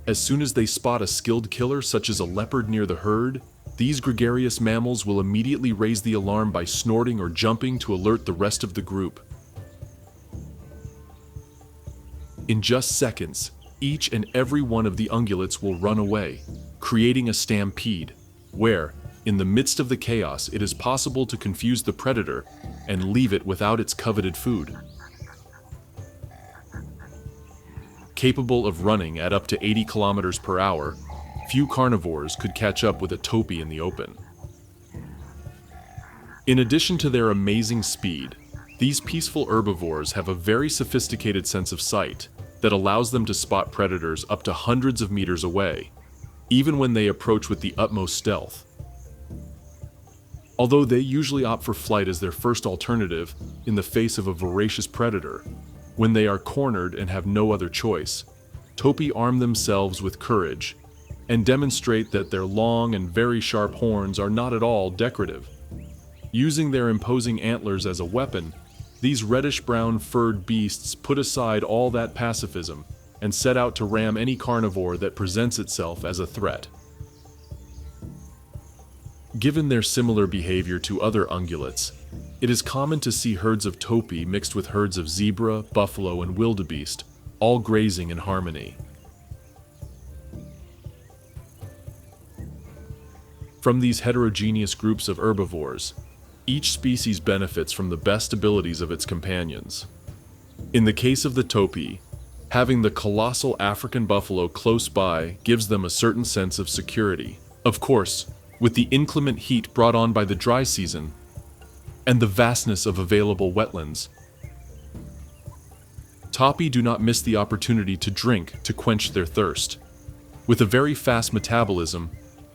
As soon as they spot a skilled killer such as a leopard near the herd, these gregarious mammals will immediately raise the alarm by snorting or jumping to alert the rest of the group. In just seconds, each and every one of the ungulates will run away, creating a stampede, where, in the midst of the chaos, it is possible to confuse the predator and leave it without its coveted food. Capable of running at up to 80 kilometers per hour, few carnivores could catch up with a topi in the open. In addition to their amazing speed, these peaceful herbivores have a very sophisticated sense of sight that allows them to spot predators up to hundreds of meters away, even when they approach with the utmost stealth. Although they usually opt for flight as their first alternative in the face of a voracious predator, when they are cornered and have no other choice, topi arm themselves with courage and demonstrate that their long and very sharp horns are not at all decorative. Using their imposing antlers as a weapon, these reddish-brown furred beasts put aside all that pacifism and set out to ram any carnivore that presents itself as a threat. Given their similar behavior to other ungulates, it is common to see herds of topi mixed with herds of zebra, buffalo, and wildebeest, all grazing in harmony. From these heterogeneous groups of herbivores, each species benefits from the best abilities of its companions. In the case of the topi, having the colossal African buffalo close by gives them a certain sense of security. Of course, with the inclement heat brought on by the dry season, and the vastness of available wetlands, Tapi do not miss the opportunity to drink to quench their thirst. With a very fast metabolism,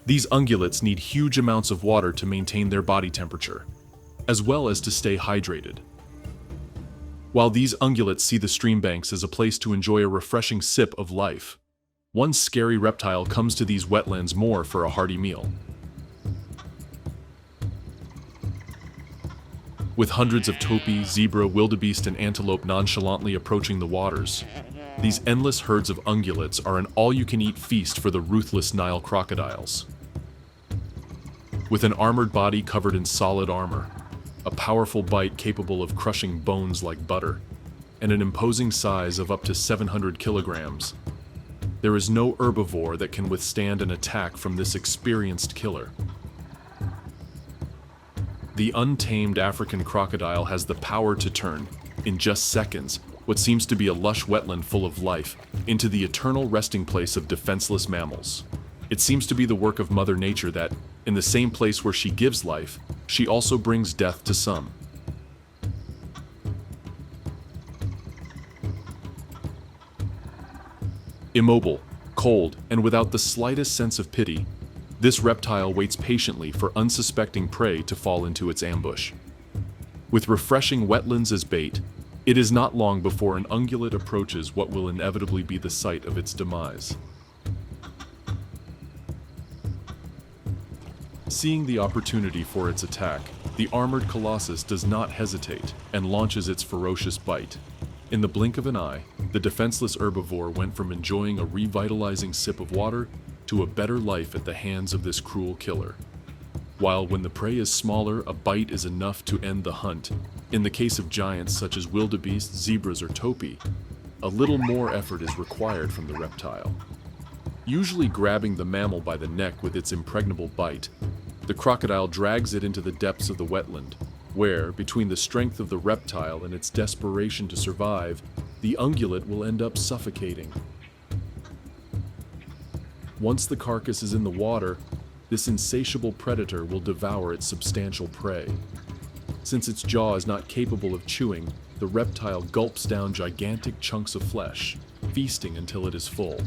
these ungulates need huge amounts of water to maintain their body temperature, as well as to stay hydrated. While these ungulates see the stream banks as a place to enjoy a refreshing sip of life, one scary reptile comes to these wetlands more for a hearty meal. With hundreds of topi, zebra, wildebeest, and antelope nonchalantly approaching the waters, these endless herds of ungulates are an all-you-can-eat feast for the ruthless Nile crocodiles. With an armored body covered in solid armor, a powerful bite capable of crushing bones like butter, and an imposing size of up to 700 kilograms, there is no herbivore that can withstand an attack from this experienced killer. The untamed African crocodile has the power to turn, in just seconds, what seems to be a lush wetland full of life into the eternal resting place of defenseless mammals. It seems to be the work of Mother Nature that, in the same place where she gives life, she also brings death to some. Immobile, cold, and without the slightest sense of pity, this reptile waits patiently for unsuspecting prey to fall into its ambush. With refreshing wetlands as bait, it is not long before an ungulate approaches what will inevitably be the site of its demise. Seeing the opportunity for its attack, the armored colossus does not hesitate and launches its ferocious bite. In the blink of an eye, the defenseless herbivore went from enjoying a revitalizing sip of water to a better life at the hands of this cruel killer. While when the prey is smaller, a bite is enough to end the hunt, in the case of giants such as wildebeest, zebras, or topi, a little more effort is required from the reptile. Usually grabbing the mammal by the neck with its impregnable bite, the crocodile drags it into the depths of the wetland, where, between the strength of the reptile and its desperation to survive, the ungulate will end up suffocating. Once the carcass is in the water, this insatiable predator will devour its substantial prey. Since its jaw is not capable of chewing, the reptile gulps down gigantic chunks of flesh, feasting until it is full.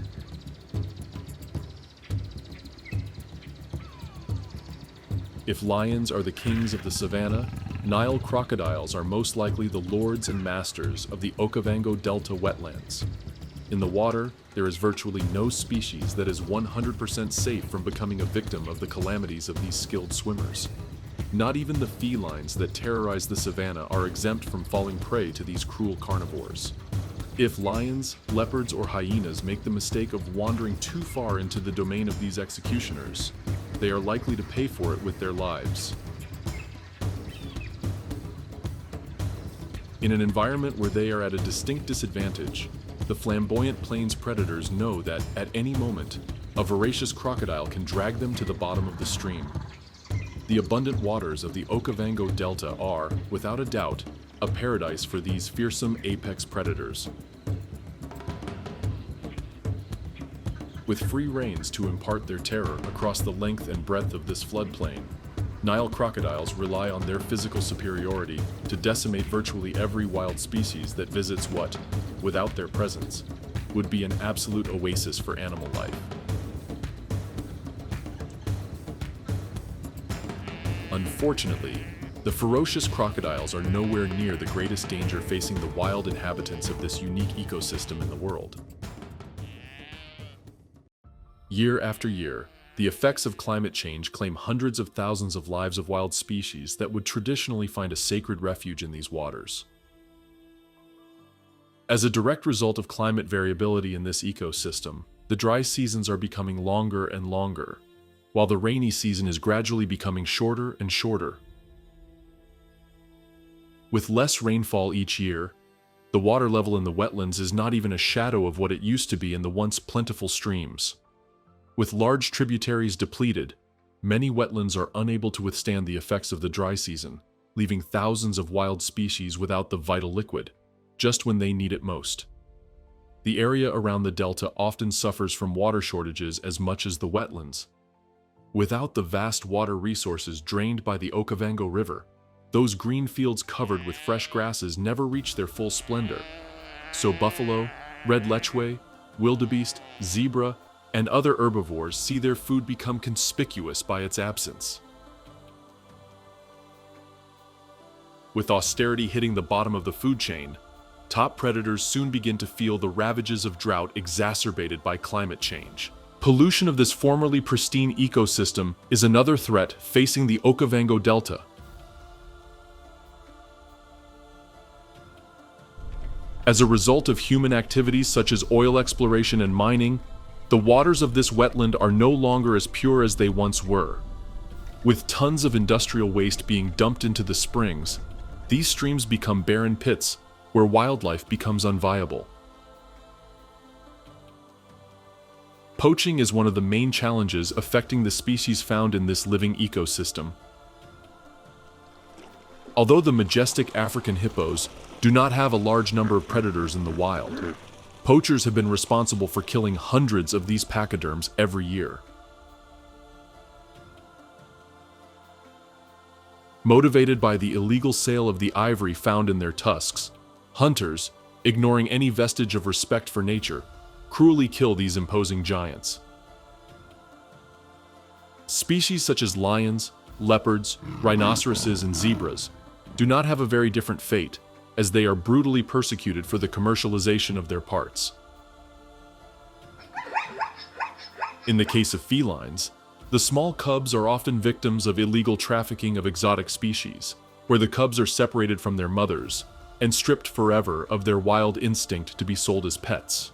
If lions are the kings of the savanna, Nile crocodiles are most likely the lords and masters of the Okavango Delta wetlands. In the water, there is virtually no species that is 100% safe from becoming a victim of the calamities of these skilled swimmers. Not even the felines that terrorize the savanna are exempt from falling prey to these cruel carnivores. If lions, leopards, or hyenas make the mistake of wandering too far into the domain of these executioners, they are likely to pay for it with their lives. In an environment where they are at a distinct disadvantage, the flamboyant plains predators know that, at any moment, a voracious crocodile can drag them to the bottom of the stream. The abundant waters of the Okavango Delta are, without a doubt, a paradise for these fearsome apex predators. With free reins to impart their terror across the length and breadth of this floodplain, Nile crocodiles rely on their physical superiority to decimate virtually every wild species that visits what, without their presence, would be an absolute oasis for animal life. Unfortunately, the ferocious crocodiles are nowhere near the greatest danger facing the wild inhabitants of this unique ecosystem in the world. Year after year, the effects of climate change claim hundreds of thousands of lives of wild species that would traditionally find a sacred refuge in these waters. As a direct result of climate variability in this ecosystem, the dry seasons are becoming longer and longer, while the rainy season is gradually becoming shorter and shorter. With less rainfall each year, the water level in the wetlands is not even a shadow of what it used to be in the once plentiful streams. With large tributaries depleted, many wetlands are unable to withstand the effects of the dry season, leaving thousands of wild species without the vital liquid, just when they need it most. The area around the delta often suffers from water shortages as much as the wetlands. Without the vast water resources drained by the Okavango River, Those green fields covered with fresh grasses never reach their full splendor. So buffalo, red lechwe, wildebeest, zebra, and other herbivores see their food become conspicuous by its absence. With austerity hitting the bottom of the food chain, top predators soon begin to feel the ravages of drought exacerbated by climate change. Pollution of this formerly pristine ecosystem is another threat facing the Okavango Delta. As a result of human activities such as oil exploration and mining, the waters of this wetland are no longer as pure as they once were. With tons of industrial waste being dumped into the springs, these streams become barren pits where wildlife becomes unviable. Poaching is one of the main challenges affecting the species found in this living ecosystem. Although the majestic African hippos do not have a large number of predators in the wild, poachers have been responsible for killing hundreds of these pachyderms every year. Motivated by the illegal sale of the ivory found in their tusks, hunters, ignoring any vestige of respect for nature, cruelly kill these imposing giants. Species such as lions, leopards, rhinoceroses, and zebras do not have a very different fate, as they are brutally persecuted for the commercialization of their parts. In the case of felines, the small cubs are often victims of illegal trafficking of exotic species, where the cubs are separated from their mothers and stripped forever of their wild instinct to be sold as pets.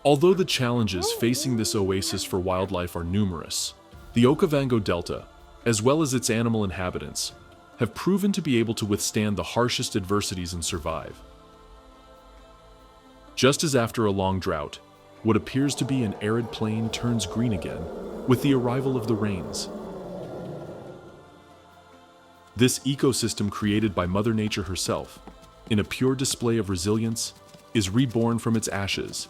Although the challenges facing this oasis for wildlife are numerous, the Okavango Delta, as well as its animal inhabitants, have proven to be able to withstand the harshest adversities and survive. Just as after a long drought, what appears to be an arid plain turns green again with the arrival of the rains. This ecosystem created by Mother Nature herself, in a pure display of resilience, is reborn from its ashes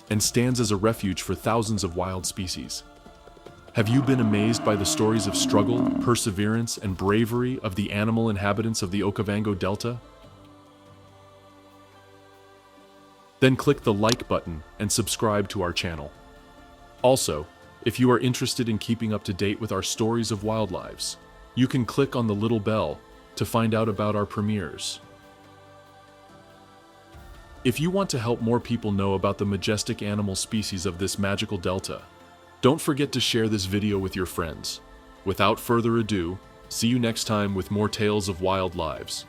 and stands as a refuge for thousands of wild species. Have you been amazed by the stories of struggle, perseverance, and bravery of the animal inhabitants of the Okavango Delta? Then click the like button and subscribe to our channel. Also, if you are interested in keeping up to date with our stories of wildlives, you can click on the little bell to find out about our premieres. If you want to help more people know about the majestic animal species of this magical delta, don't forget to share this video with your friends. Without further ado, see you next time with more tales of wild lives.